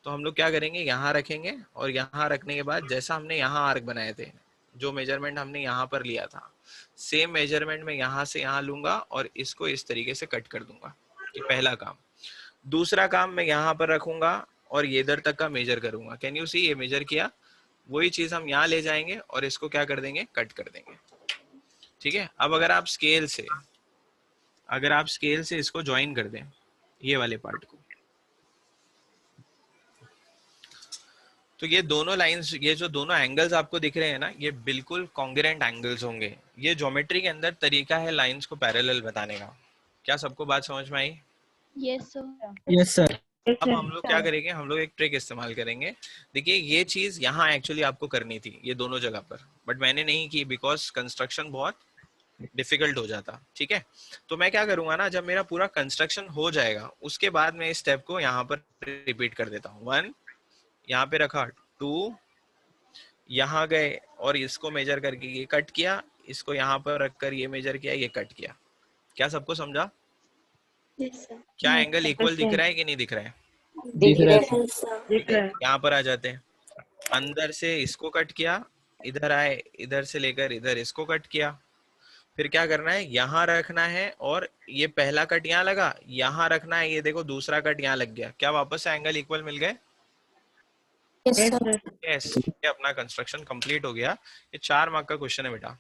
तो हम लोग क्या करेंगे? यहाँ रखेंगे और यहाँ रखने के बाद जैसा हमने यहाँ आर्क बनाए थे, जो मेजरमेंट हमने यहाँ पर लिया था, सेम मेजरमेंट में यहाँ से यहाँ लूंगा और इसको इस तरीके से कट कर दूंगा। ये पहला काम। दूसरा काम, मैं यहाँ पर रखूंगा और ये इधर तक का मेजर करूंगा। Can you see? ये मेजर किया, वही चीज हम यहाँ ले जाएंगे और इसको क्या कर देंगे? कट कर देंगे। ठीक है, अब अगर आप स्केल से इसको ज्वाइन कर दें, ये वाले पार्ट को, तो ये दोनों लाइंस, ये जो दोनों एंगल्स आपको दिख रहे हैं ना, ये बिल्कुल कॉन्ग्रुएंट एंगल्स होंगे। ये ज्योमेट्री के अंदर तरीका है लाइंस को पैरेलल बताने का। क्या सबको बात समझ में आई? Yes sir. Yes sir. अब हम लोग क्या करेंगे? हम लोग एक ट्रिक इस्तेमाल करेंगे। देखिए ये चीज यहाँ एक्चुअली आपको करनी थी, ये दोनों जगह पर, बट मैंने नहीं की बिकॉज कंस्ट्रक्शन बहुत डिफिकल्ट हो जाता। ठीक है, तो मैं क्या करूंगा ना, जब मेरा पूरा कंस्ट्रक्शन हो जाएगा उसके बाद मैं इस स्टेप को यहाँ पर रिपीट कर देता हूँ। 1 यहाँ पे रखा, 2 यहाँ गए और इसको मेजर करके ये कट किया, इसको यहाँ पर रखकर ये मेजर किया, ये कट किया। क्या सबको समझा? Yes sir. क्या एंगल इक्वल दिख रहा है कि नहीं दिख रहा है? दिख रहा है। Yes sir. दिख रहा है। यहाँ पर आ जाते हैं, अंदर से इसको कट किया, इधर आए, इधर से लेकर इधर इसको कट किया, फिर क्या करना है? यहाँ रखना है और ये पहला कट यहाँ लगा, यहाँ रखना है, ये देखो दूसरा कट यहाँ लग गया। क्या वापस से एंगल इक्वल मिल गए? Yes sir. यस, ये अपना कंस्ट्रक्शन कंप्लीट हो गया। ये 4 मार्क का क्वेश्चन है बेटा,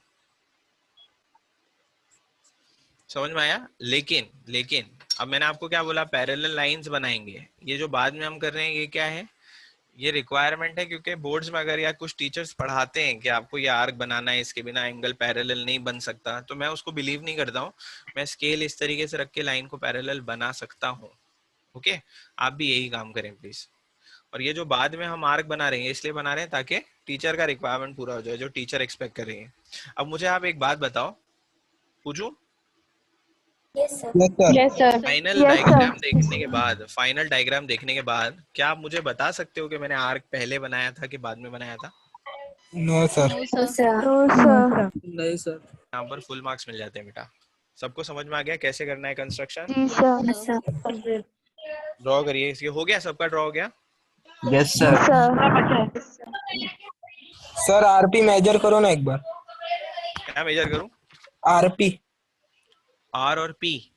समझ में आया? लेकिन अब मैंने आपको क्या बोला? पैरेलल लाइंस बनाएंगे। ये जो बाद में हम कर रहे हैं ये क्या है? ये रिक्वायरमेंट है, क्योंकि बोर्ड्स में अगर या कुछ टीचर्स पढ़ाते हैं कि आपको ये आर्क बनाना है, इसके बिना एंगल पैरेलल नहीं बन सकता, तो मैं उसको बिलीव नहीं करता हूँ। मैं स्केल इस तरीके से रख के लाइन को पैरेलल बना सकता हूँ। ओके, आप भी यही काम करें प्लीज। और ये जो बाद में हम आर्क बना रहे हैं इसलिए बना रहे हैं ताकि टीचर का रिक्वायरमेंट पूरा हो जाए, जो टीचर एक्सपेक्ट कर रही है। अब मुझे आप एक बात बताओ, पूछूं? Yes sir. Yes sir. Yes sir. Final diagram देखने के बाद क्या आप मुझे बता सकते हो कि मैंने आर्क पहले बनाया था कि बाद में बनाया था? No sir. No sir. नहीं सर। यहाँ पर फुल मार्क्स मिल जाते हैं बेटा। सबको समझ में आ गया कैसे करना है कंस्ट्रक्शन? Yes sir. ड्रॉ करिए। इसके हो गया, सबका ड्रॉ हो गया? Yes sir. Sir RP measure करो ना एक बार। क्या मेजर करूं? आरपी। आर और पी?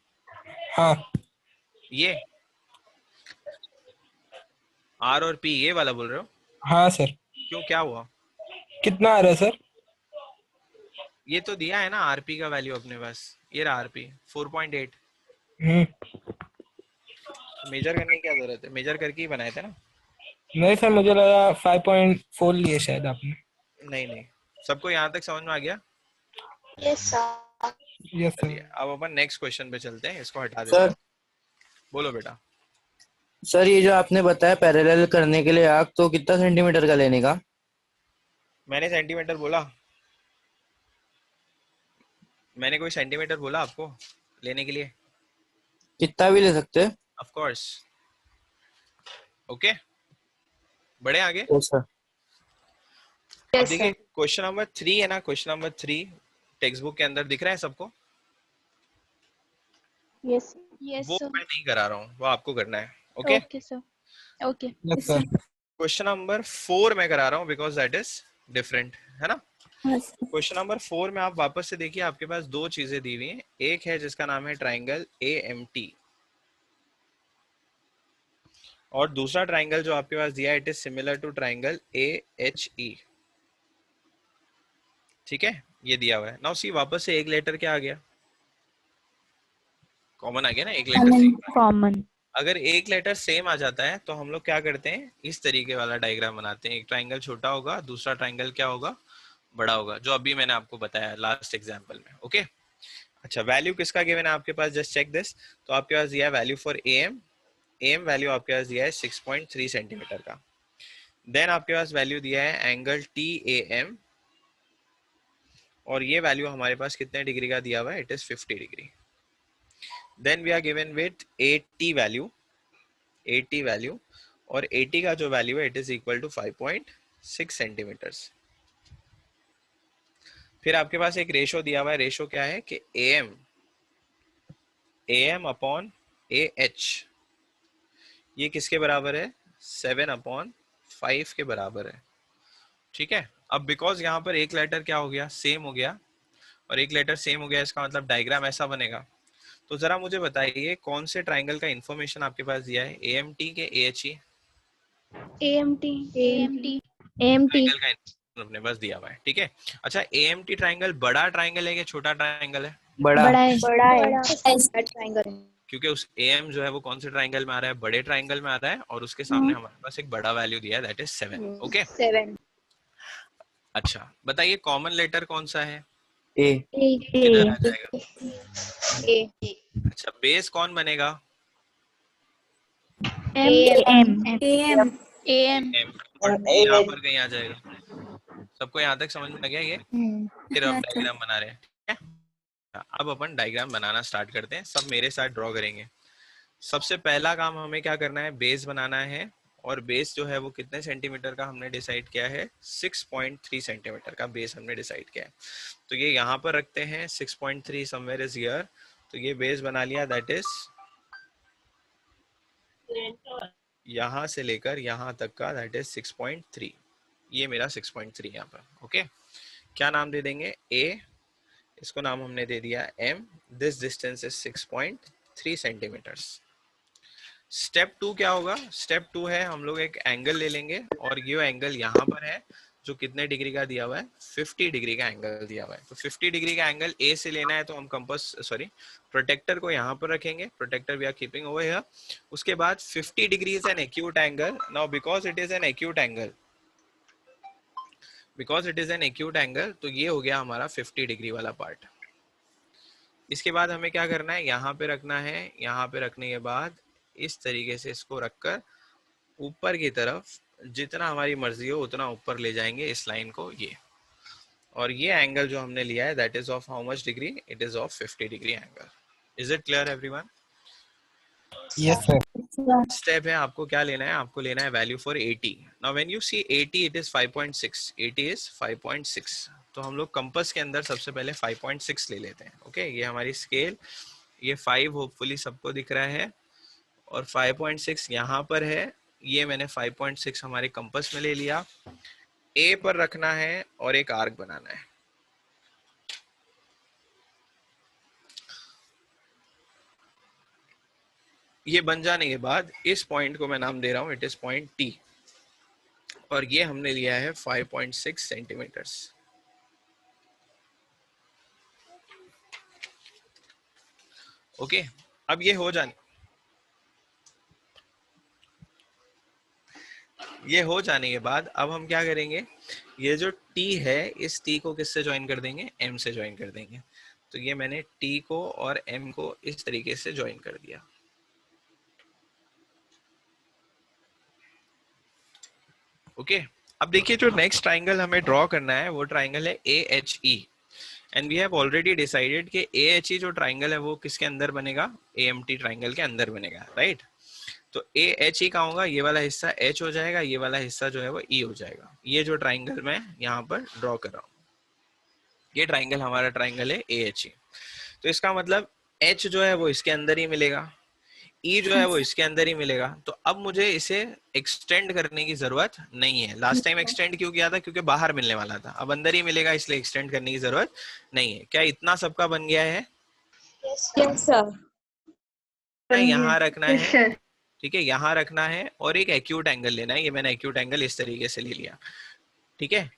हाँ। ये आर और पी ये वाला बोल रहे हो? हाँ सर। क्यों, क्या हुआ? कितना आ रहा है सर? ये तो दिया है ना आरपी का वैल्यू अपने पास, ये रहा आरपी 4.8। मेजर करने की क्या जरूरत है, मेजर करके ही बनाए थे ना। नहीं सर, मुझे लगा 5.4 लिए शायद आपने। नहीं नहीं, सबको यहाँ तक समझ में आ गया? Yes sir. Yes sir. चलिए अब अपन नेक्स्ट क्वेश्चन पे चलते हैं, इसको हटा देते सर हैं। बोलो बेटा। सर ये जो आपने बताया पैरेलल करने के लिए आर्क, तो कितना सेंटीमीटर का लेने का? मैंने सेंटीमीटर बोला? मैंने कोई सेंटीमीटर बोला आपको लेने के लिए? कितना भी ले सकते हैं। Of course. ओके, बढ़े आगे। Yes sir. अब देखिए क्वेश्चन नंबर 3 है ना, क्वेश्चन नंबर 3 टेक्स्ट बुक के अंदर दिख रहा है सबको? यस वो मैं नहीं करा रहा हूँ, वो आपको करना है। Okay okay sir, okay yes sir. Question number 4 मैं करा रहा हूँ बिकॉज दैट इज डिफरेंट, है ना। यस क्वेश्चन नंबर 4 में आप वापस से देखिए, आपके पास दो चीजें दी हुई हैं। एक है जिसका नाम है ट्राइंगल AMT, और दूसरा ट्राइंगल जो आपके पास दिया है it is similar to triangle AHE। ठीक है, ये दिया हुआ है। नाउ सी वापस से एक लेटर क्या आ गया, कॉमन आ गया ना, एक लेटर सेम। कॉमन। अगर एक लेटर सेम आ जाता है तो हम लोग क्या करते हैं, इस तरीके वाला डायग्राम बनाते हैं। एक ट्राइंगल छोटा होगा, दूसरा ट्राइंगल क्या होगा, बड़ा होगा, जो अभी मैंने आपको बताया लास्ट एग्जांपल में। ओके अच्छा, वैल्यू किसका गिवन है आपके पास, जस्ट चेक दिस। तो आपके पास दिया है वैल्यू फॉर AM वैल्यू आपके पास दिया है 6.3 सेंटीमीटर का। देन आपके पास वैल्यू दिया है एंगल TAM, और ये वैल्यू हमारे पास कितने डिग्री का दिया हुआ है, it is 50 degree. Then we are given with 80 value, और 80 का जो वैल्यू है it is equal to 5.6 centimetres. फिर आपके पास एक रेशो दिया हुआ है, रेशो क्या है कि AM अपॉन AH, ये किसके बराबर है, 7/5 के बराबर है। ठीक है, अब बिकॉज यहाँ पर एक लेटर क्या हो गया, सेम हो गया, और एक लेटर सेम हो गया, इसका मतलब डायग्राम ऐसा बनेगा। तो जरा मुझे बताइए कौन से ट्राइंगल का इंफॉर्मेशन आपके पास दिया है, AMT के AHE? AMT ट्राइंगल का information अपने पास दिया हुआ है। ठीक है, अच्छा AMT ट्राइंगल बड़ा ट्राइंगल है कि छोटा ट्राइंगल है? बड़ा। बड़ा है ट्रायंगल। क्योंकि उस AM जो है वो कौन से ट्राइंगल में आ रहा है, बड़े ट्राइंगल में आ रहा है, और उसके सामने हमारे पास एक बड़ा वैल्यू दिया है दैट इज 7। ओके 7 अच्छा बताइए कॉमन लेटर कौन सा है, ए। किधर आ जाएगा? A अच्छा बेस कौन बनेगा, AM AM M, और B यहाँ पर कहीं आ जाएगा। सबको यहाँ तक समझ में आ गया ये? फिर हम डायग्राम बना रहे हैं। ठीक है, अब अपन डायग्राम बनाना स्टार्ट करते हैं, सब मेरे साथ ड्रॉ करेंगे। सबसे पहला काम हमें क्या करना है, बेस बनाना है, और बेस जो है वो कितने सेंटीमीटर का हमने डिसाइड किया है, 6.3 सेंटीमीटर का बेस हमने डिसाइड किया है। तो ये यहाँ पर रखते हैं 6.3 समवेयर इज हियर, तो ये बेस बना लिया, दैट इज यहाँ से लेकर यहाँ तक का, दैट इज 6.3। ये मेरा 6.3 यहाँ पर। ओके क्या नाम दे देंगे, A, इसको नाम हमने दे दिया M, this distance is 6.3 centimetres. Step 2 क्या होगा, स्टेप 2 है हम लोग एक एंगल ले लेंगे, और ये एंगल यहाँ पर है जो कितने डिग्री का दिया हुआ है, 50 डिग्री का एंगल दिया हुआ है। तो 50 डिग्री का एंगल A से लेना है, तो हम प्रोटेक्टर को यहाँ पर रखेंगे, protractor we are keeping over here. उसके बाद 50 degree is an acute angle. Now because it is an acute angle, तो ये हो गया हमारा 50 डिग्री वाला पार्ट। इसके बाद हमें क्या करना है, यहाँ पे रखना है, यहाँ पे रखने के बाद इस तरीके से इसको रखकर ऊपर की तरफ जितना हमारी मर्जी हो उतना ऊपर ले जाएंगे इस लाइन को, ये। और ये एंगल जो हमने लिया है that is of how much degree, it is of 50 degree angle. Is it clear everyone? Yes sir. Step है, आपको क्या लेना है, आपको लेना है value for 80। Now when you see 80 it is 5.6, 80 is 5.6। तो हम लोग कंपास के अंदर सबसे पहले 5.6 ले लेते हैं। ओके ये हमारी स्केल, ये 5 होपफुली सबको दिख रहा है, और 5.6 यहाँ पर है, ये मैंने 5.6 हमारे कंपास में ले लिया। A पर रखना है और एक आर्क बनाना है। ये बन जाने के बाद इस पॉइंट को मैं नाम दे रहा हूं, इट इज पॉइंट T, और ये हमने लिया है 5.6 सेंटीमीटर्स। ओके, अब ये हो जाने के बाद अब हम क्या करेंगे, ये जो t है इस t को किससे ज्वाइन कर देंगे, m से ज्वाइन कर देंगे। तो ये मैंने t को और m को इस तरीके से ज्वाइन कर दिया। ओके, अब देखिए जो नेक्स्ट ट्राइंगल हमें ड्रॉ करना है वो ट्राइंगल है AHE and we have already decided कि AHE जो ट्राइंगल है वो किसके अंदर बनेगा, AMT ट्राइंगल के अंदर बनेगा, राइट। तो AHE का होगा, ये वाला हिस्सा H हो जाएगा, ये वाला हिस्सा जो है वो E हो जाएगा। ये जो ट्राइंगल मैं यहाँ पर ड्रॉ कर रहा हूँ, ये ट्राइंगल हमारा ट्राइंगल है AHE। तो इसका मतलब H जो है वो इसके अंदर ही मिलेगा, E जो है वो इसके अंदर ही मिलेगा। तो अब मुझे इसे एक्सटेंड करने की जरूरत नहीं है। लास्ट टाइम एक्सटेंड क्यों किया था, क्योंकि बाहर मिलने वाला था, अब अंदर ही मिलेगा इसलिए एक्सटेंड करने की जरूरत नहीं है। क्या इतना सबका बन गया है? Yes, sir. यहाँ रखना है, ठीक है, यहाँ रखना है और एक एक्यूट एंगल लेना है। ये मैंने एक्यूट एंगल इस तरीके से ले लिया, ठीक है।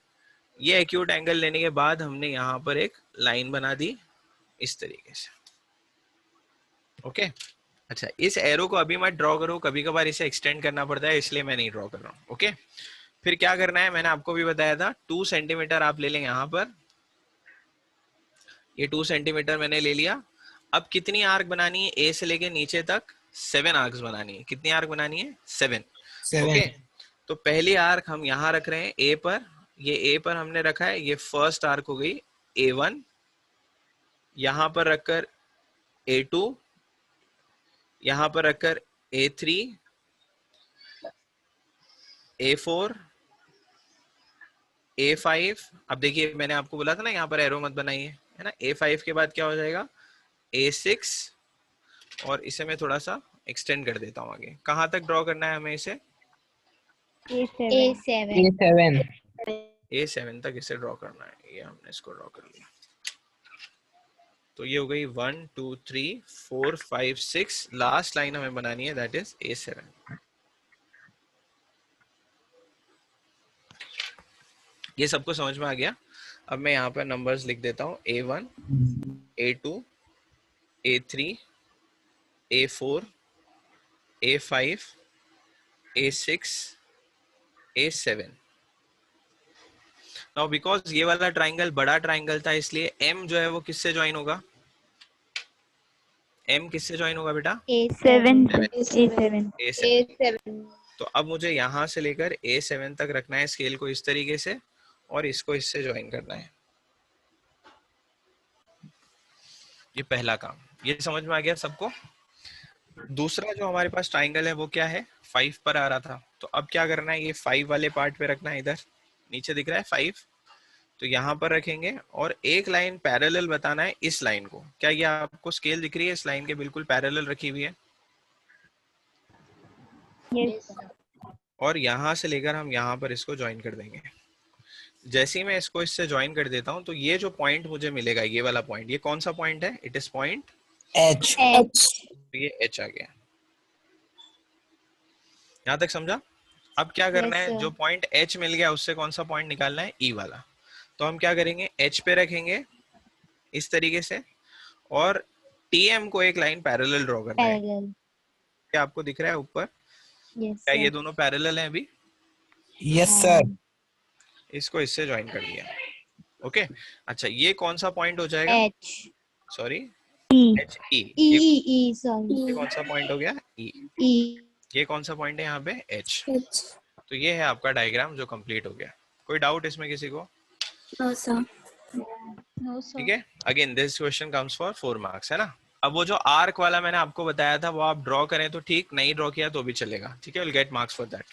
ये एक्यूट एंगल लेने के बाद हमने यहाँ पर एक लाइन बना दी इस तरीके से, ओके। अच्छा, इस एरो को अभी मत ड्रॉ करो, कभी कभार इसे एक्सटेंड करना पड़ता है, इसलिए मैं नहीं ड्रॉ कर रहा हूँ, ओके। फिर क्या करना है, मैंने आपको भी बताया था 2 सेंटीमीटर आप ले लें यहाँ पर, ये 2 सेंटीमीटर मैंने ले लिया। अब कितनी आर्क बनानी है, ए से लेके नीचे तक 7 आर्क्स बनानी है। कितनी आर्क बनानी है? 7, ओके। तो पहली आर्क हम यहाँ रख रहे हैं ए पर, ये ए पर हमने रखा है, ये फर्स्ट आर्क हो गई A1, यहाँ पर रखकर A2, यहाँ पर रखकर A3, A4, A5। अब देखिए मैंने आपको बोला था ना यहाँ पर एरो मत बनाइए, है ना। A5 के बाद क्या हो जाएगा, A6, और इसे मैं थोड़ा सा एक्सटेंड कर देता हूँ आगे। कहाँ तक ड्रॉ करना है हमें इसे? A7 तक इसे ड्रॉ करना है। ये हमने इसको ड्रॉ कर लिया। तो ये हो गई 1 2 3 4 5 6, लास्ट लाइन हमें बनानी है, दैट इज A7। ये सबको समझ में आ गया? अब मैं यहाँ पर नंबर्स लिख देता हूँ, A1, A2, A3, A4, A5, A6, A7। Now because ये वाला ट्राइंगल बड़ा ट्राइंगल था, इसलिए M जो है वो किससे ज्वाइन होगा? M किससे ज्वाइन होगा बेटा? A7. तो अब मुझे यहाँ से लेकर A7 तक रखना है स्केल को इस तरीके से, और इसको इससे ज्वाइन करना है। ये पहला काम, ये समझ में आ गया सबको? दूसरा जो हमारे पास ट्राइंगल है वो क्या है, 5 पर आ रहा था। तो अब क्या करना है, ये 5 वाले पार्ट पे रखना है, इधर नीचे दिख रहा है 5, तो यहाँ पर रखेंगे और एक लाइन पैरेलल बताना है इस लाइन को। क्या ये आपको स्केल दिख रही है? इस लाइन के बिल्कुल पैरेलल रखी हुई है। Yes. और यहाँ से लेकर हम यहाँ पर इसको ज्वाइन कर देंगे। जैसे ही मैं इसको इससे ज्वाइन कर देता हूँ तो ये जो पॉइंट मुझे मिलेगा, ये वाला पॉइंट, ये कौन सा पॉइंट है? It is point H। तो ये H आ गया। यहाँ तक समझा? अब क्या करना Yes, है, sir. जो पॉइंट H मिल गया उससे कौन सा पॉइंट निकालना है? E वाला। तो हम क्या करेंगे, H पे रखेंगे इस तरीके से, और TM को एक लाइन पैरेलल ड्रॉ करना है। क्या आपको दिख रहा है ऊपर? Yes, क्या sir. ये दोनों पैरेलल हैं अभी? Yes sir। इसको इससे ज्वाइन कर दिया, ओके। अच्छा, ये कौन सा पॉइंट हो जाएगा? H. Sorry, E. HE। E. Sorry. ये कौन सा पॉइंट हो गया? E। E. ये कौन सा पॉइंट है यहाँ पे? H। तो ये है आपका डायग्राम जो कंप्लीट हो गया। कोई डाउट इसमें किसी को? No, sir. ठीक है, again this question comes for 4 marks, है ना। अब वो जो आर्क वाला मैंने आपको बताया था वो आप ड्रॉ करें तो ठीक, नहीं ड्रॉ किया तो भी चलेगा, ठीक है, will get marks for that.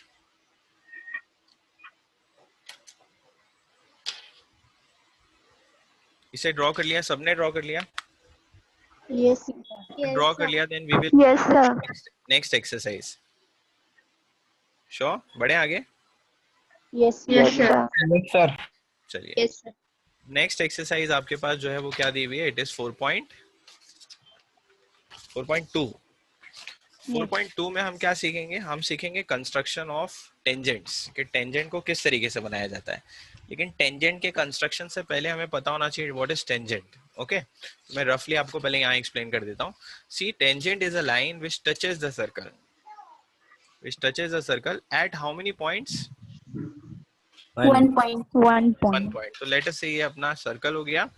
इसे ड्रॉ कर लिया सबने? ड्रॉ कर लिया? Yes. ड्रॉ कर लिया, then we will Yes, sir. Next exercise. Sure? बढ़े आगे? Yes, sir. Yes sir। चलिए, Yes, sir. नेक्स्ट एक्सरसाइज आपके पास जो है वो क्या दी हुई है? It is 4.2। 4.2 में हम क्या सीखेंगे? हम सीखेंगे कंस्ट्रक्शन ऑफ टेंजेंट्स, कि टेंजेंट को किस तरीके से बनाया जाता है। लेकिन टेंजेंट के कंस्ट्रक्शन से पहले हमें पता होना चाहिए व्हाट इज टेंजेंट। ओके मैं रफली आपको पहले यहाँ एक्सप्लेन कर देता हूँ. See tangent is a line which touches the circle, which touches the circle at how many points? 1 point. 1 1 point. point. तो लेट अस से ये अपना सर्कल हो गया.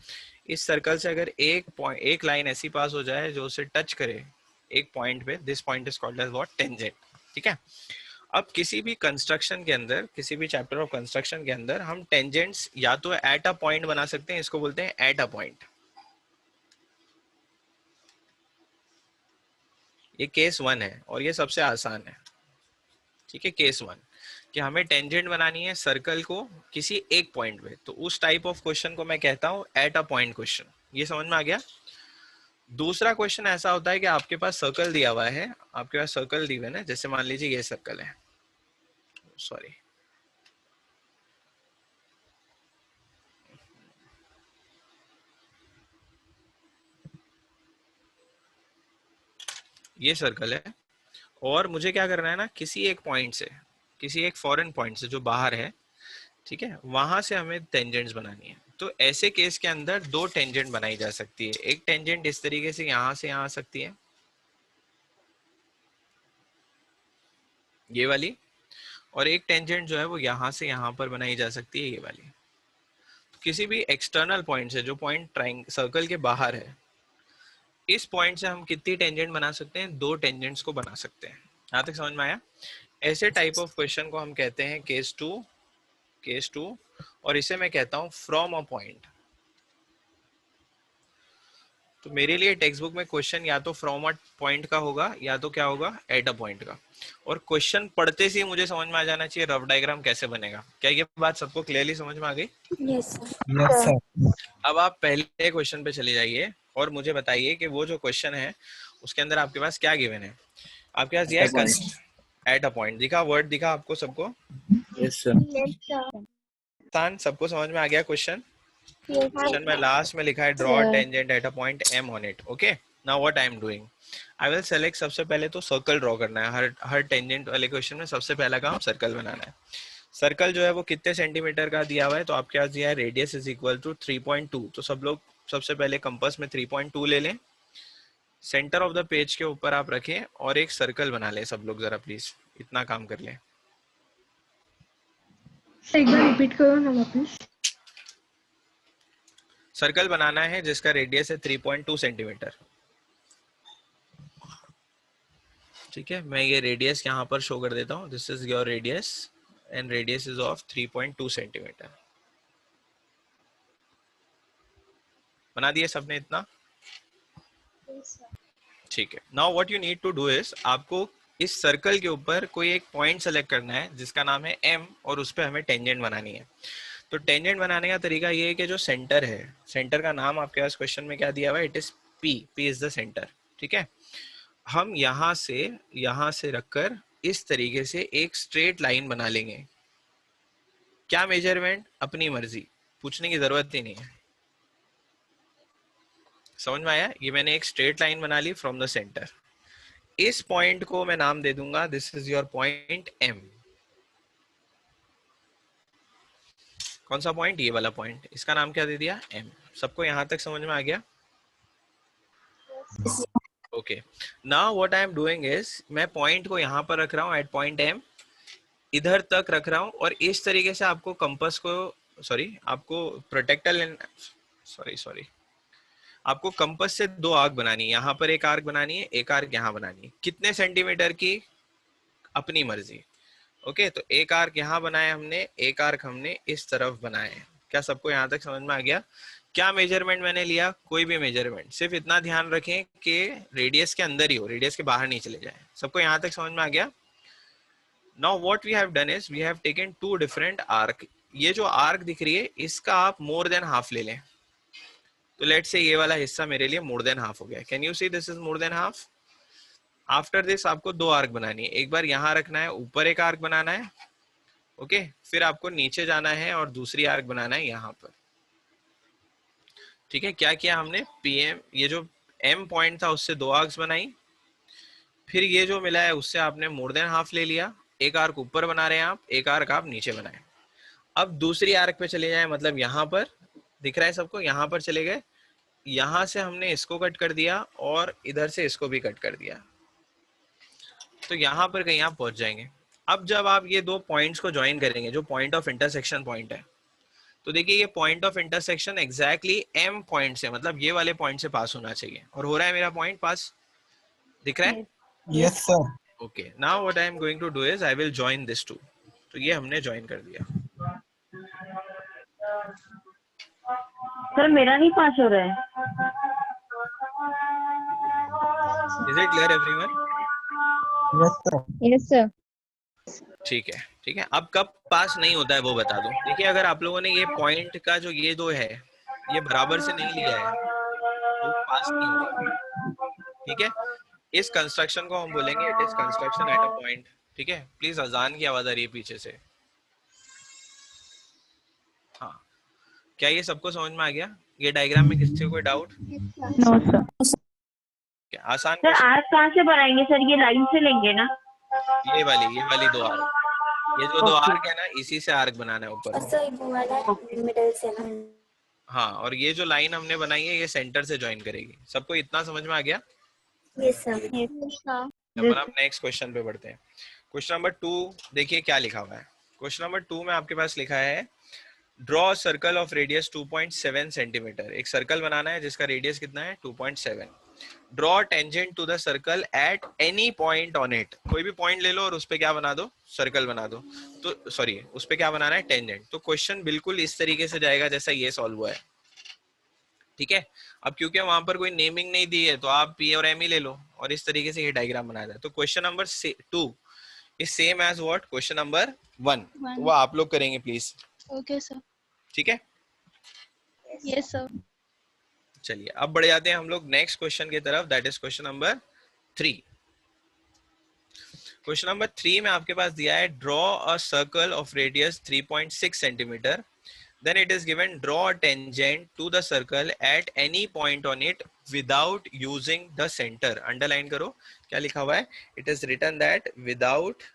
इस सर्कल से अगर एक लाइन ऐसी पास हो जाए जो उसे टच करे एक पॉइंट पे, this point is called as what? Tangent. ठीक है. अब किसी भी कंस्ट्रक्शन के अंदर, किसी भी चैप्टर ऑफ कंस्ट्रक्शन के अंदर हम टेंजेंट्स या तो एट अ पॉइंट बना सकते हैं, इसको बोलते हैं एट अ पॉइंट. ये केस 1 है और ये सबसे आसान है. ठीक है, केस 1 कि हमें टेंजेंट बनानी है सर्कल को किसी एक पॉइंट पे, तो उस टाइप ऑफ क्वेश्चन को मैं कहता हूं एट अ पॉइंट क्वेश्चन. ये समझ में आ गया. दूसरा क्वेश्चन ऐसा होता है कि आपके पास सर्कल दिया हुआ है, आपके पास सर्कल दिए हुए ना, जैसे मान लीजिए ये सर्कल है, सॉरी ये सर्कल है और मुझे क्या करना है ना, किसी एक पॉइंट से, किसी एक फॉरेन पॉइंट से जो बाहर है, ठीक है, वहां से हमें टेंजेंट्स बनानी है. तो ऐसे केस के अंदर दो टेंजेंट बनाई जा सकती है. एक टेंजेंट इस तरीके से यहां आ सकती है, ये वाली, और एक टेंजेंट जो है वो यहां से यहां पर बनाई जा सकती है, ये वाली. तो किसी भी एक्सटर्नल पॉइंट से, जो पॉइंट सर्कल के बाहर है, इस पॉइंट से हम कितनी टेंजेंट बना सकते हैं? दो टेंजेंट्स को बना सकते हैं. यहाँ तक समझ में आया? ऐसे टाइप ऑफ क्वेश्चन को हम कहते हैं केस 2, और इसे मैं कहता हूं फ्रॉम अ पॉइंट. तो मेरे लिए टेक्स्ट बुक में क्वेश्चन या तो फ्रॉम अ पॉइंट का होगा या तो क्या होगा? एट अ पॉइंट का. और क्वेश्चन पढ़ते से ही मुझे समझ में आ जाना चाहिए रफ डायग्राम कैसे बनेगा. क्या ये बात सबको क्लियरली समझ में आ गई? Yes, sir. Yes sir. अब आप पहले क्वेश्चन पे चले जाइए और मुझे बताइए कि वो जो क्वेश्चन है उसके अंदर आपके पास क्या गिवन है. आपके पास दिया है एट अ पॉइंट, दिखा वर्ड, दिखा आपको सबको? Yes sir. Yes, sir. सबको समझ में आ गया क्वेश्चन? Yes, क्वेश्चन में लास्ट में लिखा है draw tangent at a point m on it. Okay, now what I am doing, I will select, सबसे पहले तो सर्कल ड्रॉ करना है. हर टेंजेंट वाले क्वेश्चन में सबसे पहला काम सर्कल बनाना है. सर्कल जो है वो कितने सेंटीमीटर का दिया हुआ है? तो आपके पास दिया है रेडियस इज इक्वल टू 3.2. तो सब लोग सबसे पहले कंपास में 3.2 ले लें, सेंटर ऑफ द पेज के ऊपर आप रखें और एक सर्कल बना लें. सब लोग जरा प्लीज इतना काम कर लें. एक बार रिपीट करो ना वापस. सर्कल बनाना है जिसका रेडियस है 3.2 सेंटीमीटर. ठीक है, मैं ये रेडियस यहाँ पर शो कर देता हूँ. This is your radius and radius is of 3.2 centimetre. बना दिए सबने इतना? ठीक है. Now what you need to do is, आपको इस सर्कल के ऊपर कोई एक पॉइंट सेलेक्ट करना है जिसका नाम है m, और उस पर हमें टेंजेंट बनानी है. तो टेंजेंट बनाने का तरीका ये है कि जो सेंटर है, सेंटर का नाम आपके पास क्वेश्चन में क्या दिया हुआ है? It is p. p is the centre. ठीक है, हम यहां से रखकर इस तरीके से एक स्ट्रेट लाइन बना लेंगे. क्या मेजरमेंट? अपनी मर्जी, पूछने की जरूरत ही नहीं है. समझ में आया? ये मैंने एक स्ट्रेट लाइन बना ली फ्रॉम द सेंटर. इस पॉइंट को मैं नाम दे दूंगा, this is your point m. कौन सा पॉइंट? ये वाला पॉइंट. इसका नाम क्या दे दिया? m. सबको यहां तक समझ में आ गया? Okay, now what I am doing is, मैं पॉइंट को यहां पर रख रहा हूं एट पॉइंट m, इधर तक रख रहा हूं, और इस तरीके से आपको कंपास को, आपको प्रोटेक्टर, आपको कंपास से दो आर्क बनानी है. यहाँ पर एक आर्क बनानी है, एक आर्क यहाँ बनानी है. कितने सेंटीमीटर की? अपनी मर्जी. ओके, तो एक आर्क यहाँ बनाया हमने, एक आर्क हमने इस तरफ बनाए. क्या सबको यहाँ तक समझ में आ गया? क्या मेजरमेंट मैंने लिया? कोई भी मेजरमेंट, सिर्फ इतना ध्यान रखें कि रेडियस के अंदर ही हो, रेडियस के बाहर नहीं चले जाए. सबको यहाँ तक समझ में आ गया? Now what we have done is we have taken two different arc. ये जो आर्क दिख रही है इसका आप मोर देन हाफ ले लें. तो लेट्स से ये वाला हिस्सा मेरे लिए मोर देन हाफ हो गया. Can you see this is more than half? After this आपको दो आर्क बनानी है. एक बार यहाँ रखना है, ऊपर एक आर्क बनाना है. ओके, फिर आपको नीचे जाना है और दूसरी आर्क बनाना है यहाँ पर. ठीक है, क्या किया हमने? PM, ये जो M पॉइंट था उससे दो आर्क्स बनाई, फिर ये जो मिला है उससे आपने मोर देन हाफ ले लिया. एक आर्क ऊपर बना रहे हैं आप, एक आर्क आप नीचे बनाए. अब दूसरी आर्क पे चले जाए, मतलब यहाँ पर दिख रहा है सबको, यहाँ पर चले गए, यहां से हमने इसको कट कर दिया और इधर से इसको भी कट कर दिया, तो यहाँ पर कहीं आप पहुंच जाएंगे। अब जब आप ये दो पॉइंट्स को ज्वाइन करेंगे, जो पॉइंट ऑफ इंटरसेक्शन पॉइंट है, तो देखिए ये point of intersection exactly M point से, मतलब ये वाले पॉइंट से पास होना चाहिए, और हो रहा है मेरा पॉइंट पास, दिख रहा है? Yes sir. Okay, now what I am going to do is I will join this two. तो ये हमने ज्वाइन कर दिया। सर मेरा नहीं पास हो रहा है। Is it clear everyone? Yes sir. Yes sir. ठीक है, ठीक है। अब कब पास नहीं होता है वो बता दो। देखिए अगर आप लोगों ने ये पॉइंट का जो ये दो है ये बराबर से नहीं लिया है तो पास नहीं होगा, ठीक है। इस कंस्ट्रक्शन को हम बोलेंगे it is construction at a point, ठीक है। प्लीज अजान की आवाज आ रही है पीछे से। हाँ, क्या ये सबको समझ में आ गया? ये डायग्राम में किसी को कोई डाउट? No sir. क्या आसान? सर आर्क कहाँ से बनाएंगे सर? ये लाइन से लेंगे ना? ये वाली दो आर्क, ये जो दो आर्क है ना इसी से आर्क बनाना है ऊपर। मिडिल से ना। हाँ, और ये जो लाइन हमने बनाई है ये सेंटर से ज्वाइन करेगी। सबको इतना समझ में आ गया? Yes sir. अपन अब नेक्स्ट क्वेश्चन पे बढ़ते हैं। क्वेश्चन नंबर 2 देखिए क्या लिखा हुआ है। क्वेश्चन नंबर 2 में आपके पास लिखा है draw circle of radius 2.7 centimetre. एक सर्कल बनाना है जिसका रेडियस कितना है 2.7। Draw tangent to the circle at any point on it. कोई भी पॉइंट ले लो और उस पे क्या बना दो, सर्कल बना दो। तो सॉरी, उस पे क्या बनाना है, टेंजेंट। तो क्वेश्चन बिल्कुल इस तरीके से जाएगा जैसा ये सॉल्व हुआ है, ठीक है। अब क्योंकि वहां पर कोई नेमिंग नहीं दी है तो आप पी और एम ही ले लो और इस तरीके से ये डायग्राम बनाया जाए। तो question number 2 is same as what question number 1। तो वो आप लोग करेंगे प्लीज। Okay sir. ठीक है, यस सर। चलिए अब बढ़ जाते हैं हम लोग नेक्स्ट क्वेश्चन की तरफ, that is question number 3। Question number 3 में आपके पास दिया है draw a circle of radius 3.6 centimetre, then it is given draw a tangent to the circle at any point on it without using the center। Underline करो क्या लिखा हुआ है, it is written that without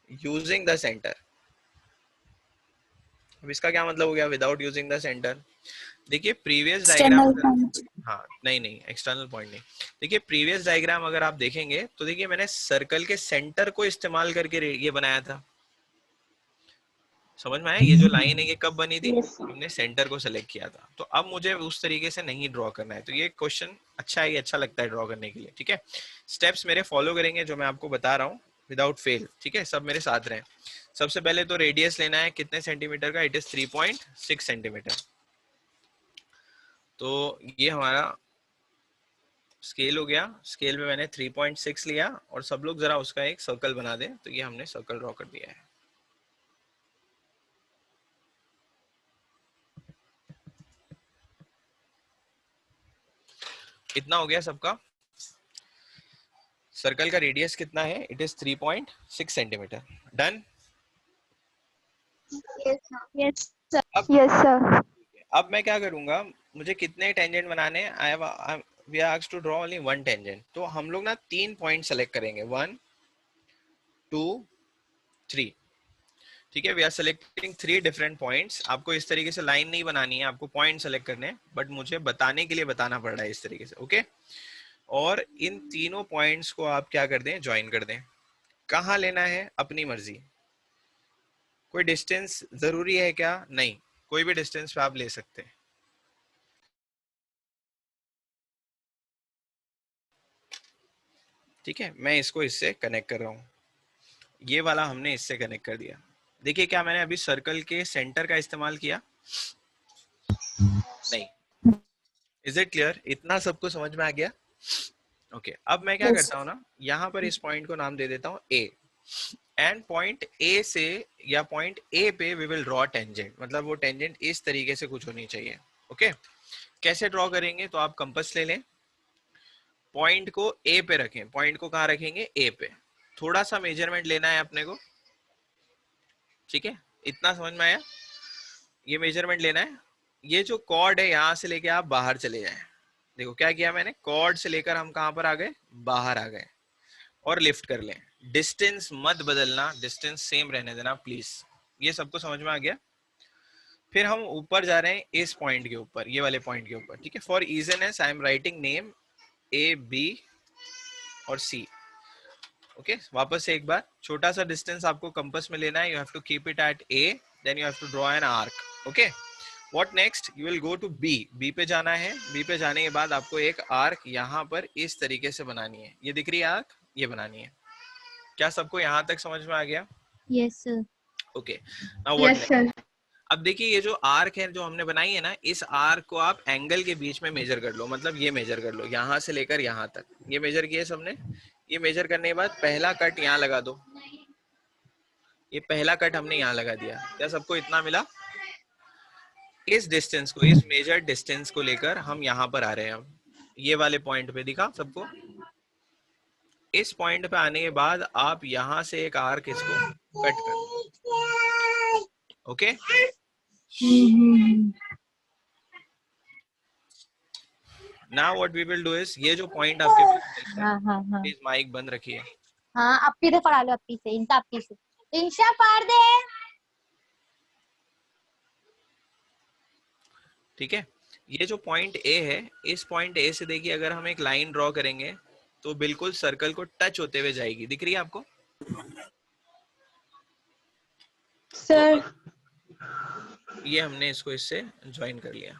using the center। अब इसका क्या मतलब हो गया विदाउट यूजिंग द सेंटर? देखिए प्रीवियस डायग्राम, हाँ नहीं एक्सटर्नल पॉइंट नहीं। देखिए प्रीवियस डायग्राम अगर आप देखेंगे तो देखिए मैंने सर्कल के सेंटर को इस्तेमाल करके ये बनाया था, समझ में आया? ये जो लाइन है ये कब बनी थी? हमने सेंटर को सेलेक्ट किया था। तो अब मुझे उस तरीके से नहीं ड्रॉ करना है। तो ये क्वेश्चन अच्छा है, ये अच्छा लगता है ड्रॉ करने के लिए, ठीक है। स्टेप्स मेरे फॉलो करेंगे जो मैं आपको बता रहा हूँ विदाउट फेल, ठीक है। सब मेरे साथ रहें। सबसे पहले तो रेडियस लेना है कितने सेंटीमीटर का, इट इज 3.6 सेंटीमीटर। तो ये हमारा स्केल हो गया। स्केल में मैंने 3.6 लिया और सब लोग जरा उसका एक सर्कल बना दें। तो ये हमने सर्कल ड्रॉ कर दिया है। इतना हो गया सबका। सर्कल का रेडियस कितना है, it is 3.6 centimetre. Done? Yes sir. अब मैं क्या करूंगा, मुझे कितने टेंजेंट बनाने हैं? We are asked to draw only 1 tangent. तो हम लोग ना 3 पॉइंट सेलेक्ट करेंगे, 1 2 3, ठीक है। We are selecting 3 different points. आपको इस तरीके से लाइन नहीं बनानी है, आपको पॉइंट सेलेक्ट करने हैं, बट मुझे बताने के लिए बताना पड़ रहा है इस तरीके से, ओके। और इन तीनों पॉइंट्स को आप क्या कर दें, ज्वाइन कर दें। कहाँ लेना है अपनी मर्जी। कोई डिस्टेंस जरूरी है क्या? नहीं, कोई भी डिस्टेंस पे आप ले सकते हैं। ठीक है, मैं इसको इससे कनेक्ट कर रहा हूँ। ये वाला हमने इससे कनेक्ट कर दिया। देखिए क्या मैंने अभी सर्कल के सेंटर का इस्तेमाल किया? नहीं। Is it clear? इतना सबको समझ में आ गया? ओके, अब मैं क्या करता हूँ ना, यहाँ पर इस पॉइंट को नाम दे देता हूँ ए, एंड पॉइंट ए से या पॉइंट ए पे वी विल ड्रॉ टेंजेंट। मतलब वो टेंजेंट इस तरीके से कुछ होनी चाहिए, ओके। कैसे ड्रॉ करेंगे? तो आप कंपास ले लें, पॉइंट को ए पे रखें। पॉइंट को कहाँ रखेंगे? ए पे। थोड़ा सा मेजरमेंट लेना है अपने को, ठीक है। इतना समझ में आया? ये मेजरमेंट लेना है। ये जो कॉर्ड है यहाँ से लेके आप बाहर चले जाएं। देखो क्या किया मैंने, कॉर्ड से लेकर हम कहाँ पर आ गए, बाहर आ गए, और लिफ्ट कर लें। डिस्टेंस मत बदलना, डिस्टेंस सेम रहने देना प्लीज। ये सबको समझ में आ गया? फिर हम ऊपर जा रहे हैं इस पॉइंट के ऊपर, ये वाले पॉइंट के ऊपर, ठीक है। For easiness I am writing name A, B और सी। ओके, वापस से एक बार, छोटा सा डिस्टेंस आपको कंपास में लेना है, you have to keep it at A, then you have to draw an arc. Okay, what next, you will go to B, B पे जाना है। बी पे जाने के बाद आपको एक आर्क यहाँ पर इस तरीके से बनानी है, ये दिख रही है आर्क, ये बनानी है। क्या सबको यहाँ तक समझ में आ गया? Yes, sir. Okay, now what, अब देखिए ये जो आर्क है जो हमने बनाई है ना, इस आर्क को आप एंगल के बीच में मेजर कर लो, मतलब ये मेजर कर लो यहाँ से लेकर यहाँ तक, ये मेजर किया सबने। ये मेजर करने के बाद पहला कट यहाँ लगा दो, ये पहला कट हमने यहाँ लगा दिया। क्या सबको इतना मिला? इस डिस्टेंस को, इस मेजर डिस्टेंस को लेकर हम यहाँ पर आ रहे हैं। अब ये वाले पॉइंट पे दिखा सबको? इस पॉइंट पे आने के बाद आप यहाँ से एक आर्क इसको कट कर दो। Okay, now what we will do is, ये जो पॉइंट आपके पास है, प्लीज माइक बंद रखिए। हाँ, अपी से पढ़ा लो, अपी से, इंशा अपी से, इंशा पढ़ दे। ठीक है, ये जो पॉइंट ए है, इस पॉइंट ए से देखिए अगर हम एक लाइन ड्रॉ करेंगे तो बिल्कुल सर्कल को टच होते हुए जाएगी, दिख रही है आपको? सर, ये हमने इसको इससे ज्वाइन कर लिया,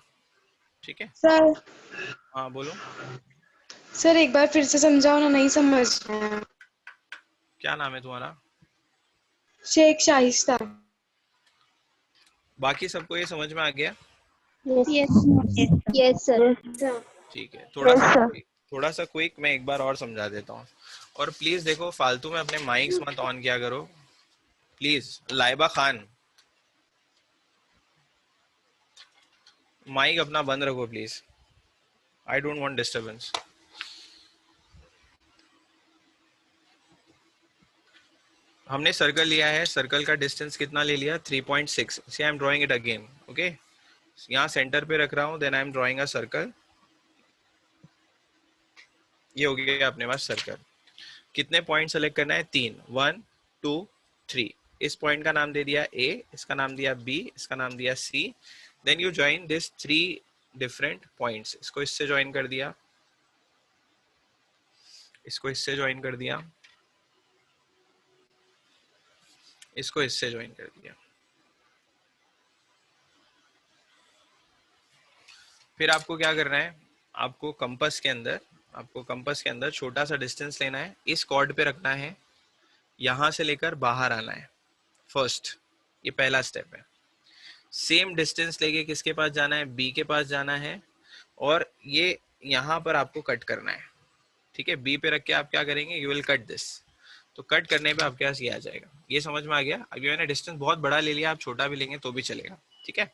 ठीक है। सर, हाँ बोलो। सर एक बार फिर से समझाओ ना, नहीं समझ रहे हैं। क्या नाम है तुम्हारा? शेख शाइस्ता। बाकी सबको ये समझ में आ गया? Yes sir. ठीक है, थोड़ा सा क्विक मैं एक बार और समझा देता हूँ। और प्लीज देखो, फालतू में अपने माइक्स मत ऑन किया करो प्लीज। लाइबा खान, माइक अपना बंद रखो please, I don't want disturbance. हमने सर्कल लिया है, सर्कल का डिस्टेंस कितना ले लिया? 3.6। See I am drawing it again. Okay, यहाँ सेंटर पे रख रहा हूँ, then I am drawing a circle. ये हो गया अपने पास सर्कल। कितने पॉइंट सेलेक्ट करना है? 3, 1 2 3। इस पॉइंट का नाम दे दिया A, इसका नाम दिया B, इसका नाम दिया C। Then you join this 3 different points. इसको इससे ज्वाइन कर दिया, इसको इससे ज्वाइन कर दिया, इसको इससे ज्वाइन कर दिया। फिर आपको क्या करना है? आपको कंपास के अंदर छोटा सा डिस्टेंस लेना है, इस कॉर्ड पे रखना है, यहां से लेकर बाहर आना है फर्स्ट, ये पहला स्टेप है। सेम डिस्टेंस लेके किसके पास जाना है? बी के पास जाना है, और ये यहाँ पर आपको कट करना है, ठीक है। बी पे रख के आप क्या करेंगे? You will cut this. तो कट करने पे आपके पास ये आ जाएगा। ये समझ में आ गया? अभी मैंने डिस्टेंस बहुत बड़ा ले लिया, आप छोटा भी लेंगे तो भी चलेगा, ठीक है।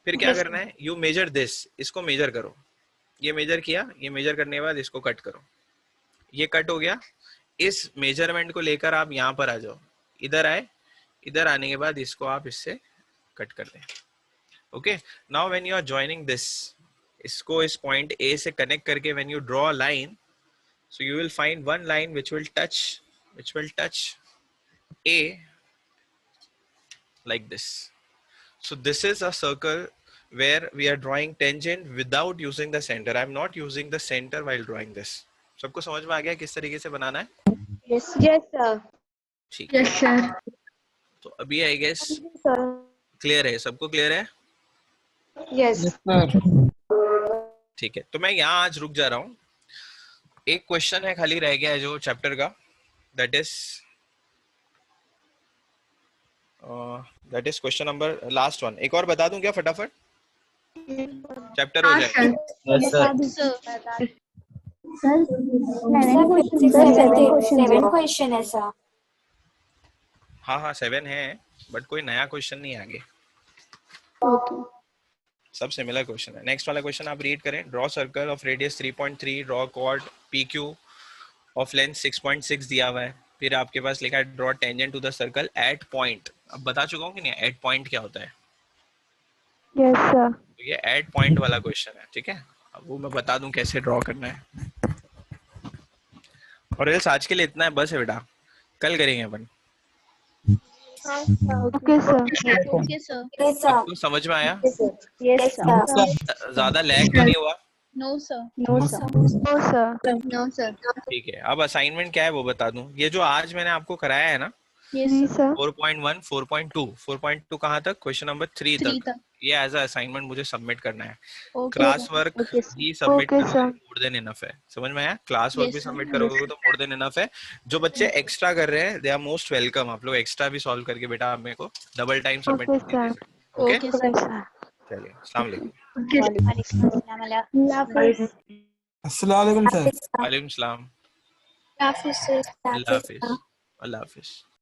फिर क्या करना है? यू मेजर दिस, इसको मेजर करो। ये मेजर किया, ये मेजर करने के बाद इसको कट करो। ये कट हो गया। इस मेजरमेंट को लेकर आप यहाँ पर आ जाओ, इधर आए, इधर आने के बाद इसको आप इससे कट कर दें। Okay, now when you are joining this, इसको इस पॉइंट ए से कनेक्ट करके when you draw a line, so you will find one line which will touch A like this. So this is a circle where we are drawing tangent without using the center. I am not using the center while drawing this. सबको समझ में आ गया किस तरीके से बनाना है? Yes, sir. ठीक है। Yes, sir. तो अभी आई गेस क्लियर है, सबको क्लियर है? Yes. ठीक है, तो मैं यहाँ आज रुक जा रहा हूँ। एक क्वेश्चन है खाली रह गया है जो चैप्टर का, that is question number last one. एक और बता दूं क्या फटाफट? चैप्टर हो जाएगा। सेवन क्वेश्चन है सर। हाँ 7 है, बट कोई नया क्वेश्चन नहीं आगे, सब सिमिलर क्वेश्चन है। नेक्स्ट वाला क्वेश्चन आप रीड करें। Draw circle of radius 3.3, draw chord PQ of length 6.6 दिया हुआ है। फिर आपके पास लिखा है draw tangent to the circle at point. अब बता चुका हूँ कि नहीं एट पॉइंट क्या होता है? Yes, sir. तो ये एट पॉइंट वाला क्वेश्चन है, ठीक है। अब वो मैं बता दूं कैसे ड्रॉ करना है। और एल्स आज के लिए इतना है, बस है बेटा, कल करेंगे अपन। Okay sir. Okay sir. Yes, sir. आपको समझ में आया? Yes, sir. ज्यादा लैग तो नहीं हुआ? No sir. No sir. No sir. ठीक है, अब असाइनमेंट क्या है वो बता दूं। ये जो आज मैंने आपको कराया है ना, जी सर। 4.1, 4.2 कहाँ तक? क्वेश्चन नंबर 3 तक। ये एज अ असाइनमेंट मुझे सबमिट करना है। क्लास वर्क ही सबमिट ओके करोगे सर। मोर देन इनफ है। समझ में आया? क्लास वर्क भी सबमिट करोगे तो मोर देन इनफ है। जो बच्चे एक्स्ट्रा कर रहे हैं दे आर मोस्ट वेलकम। आप लोग एक्स्ट्रा भी सॉल्व करके बेटा आप मेरे को डबल टाइम सबमिट ओके कर सर। दीजिए। Okay, okay sir. चलिए, अस्सलाम वालेकुम। वालेकुम अस्सलाम। अस्सलाम वालेकुम सर। वालेकुम सलाम। हाफिज़ सर। अल्लाह हाफिज। अल्लाह हाफिज।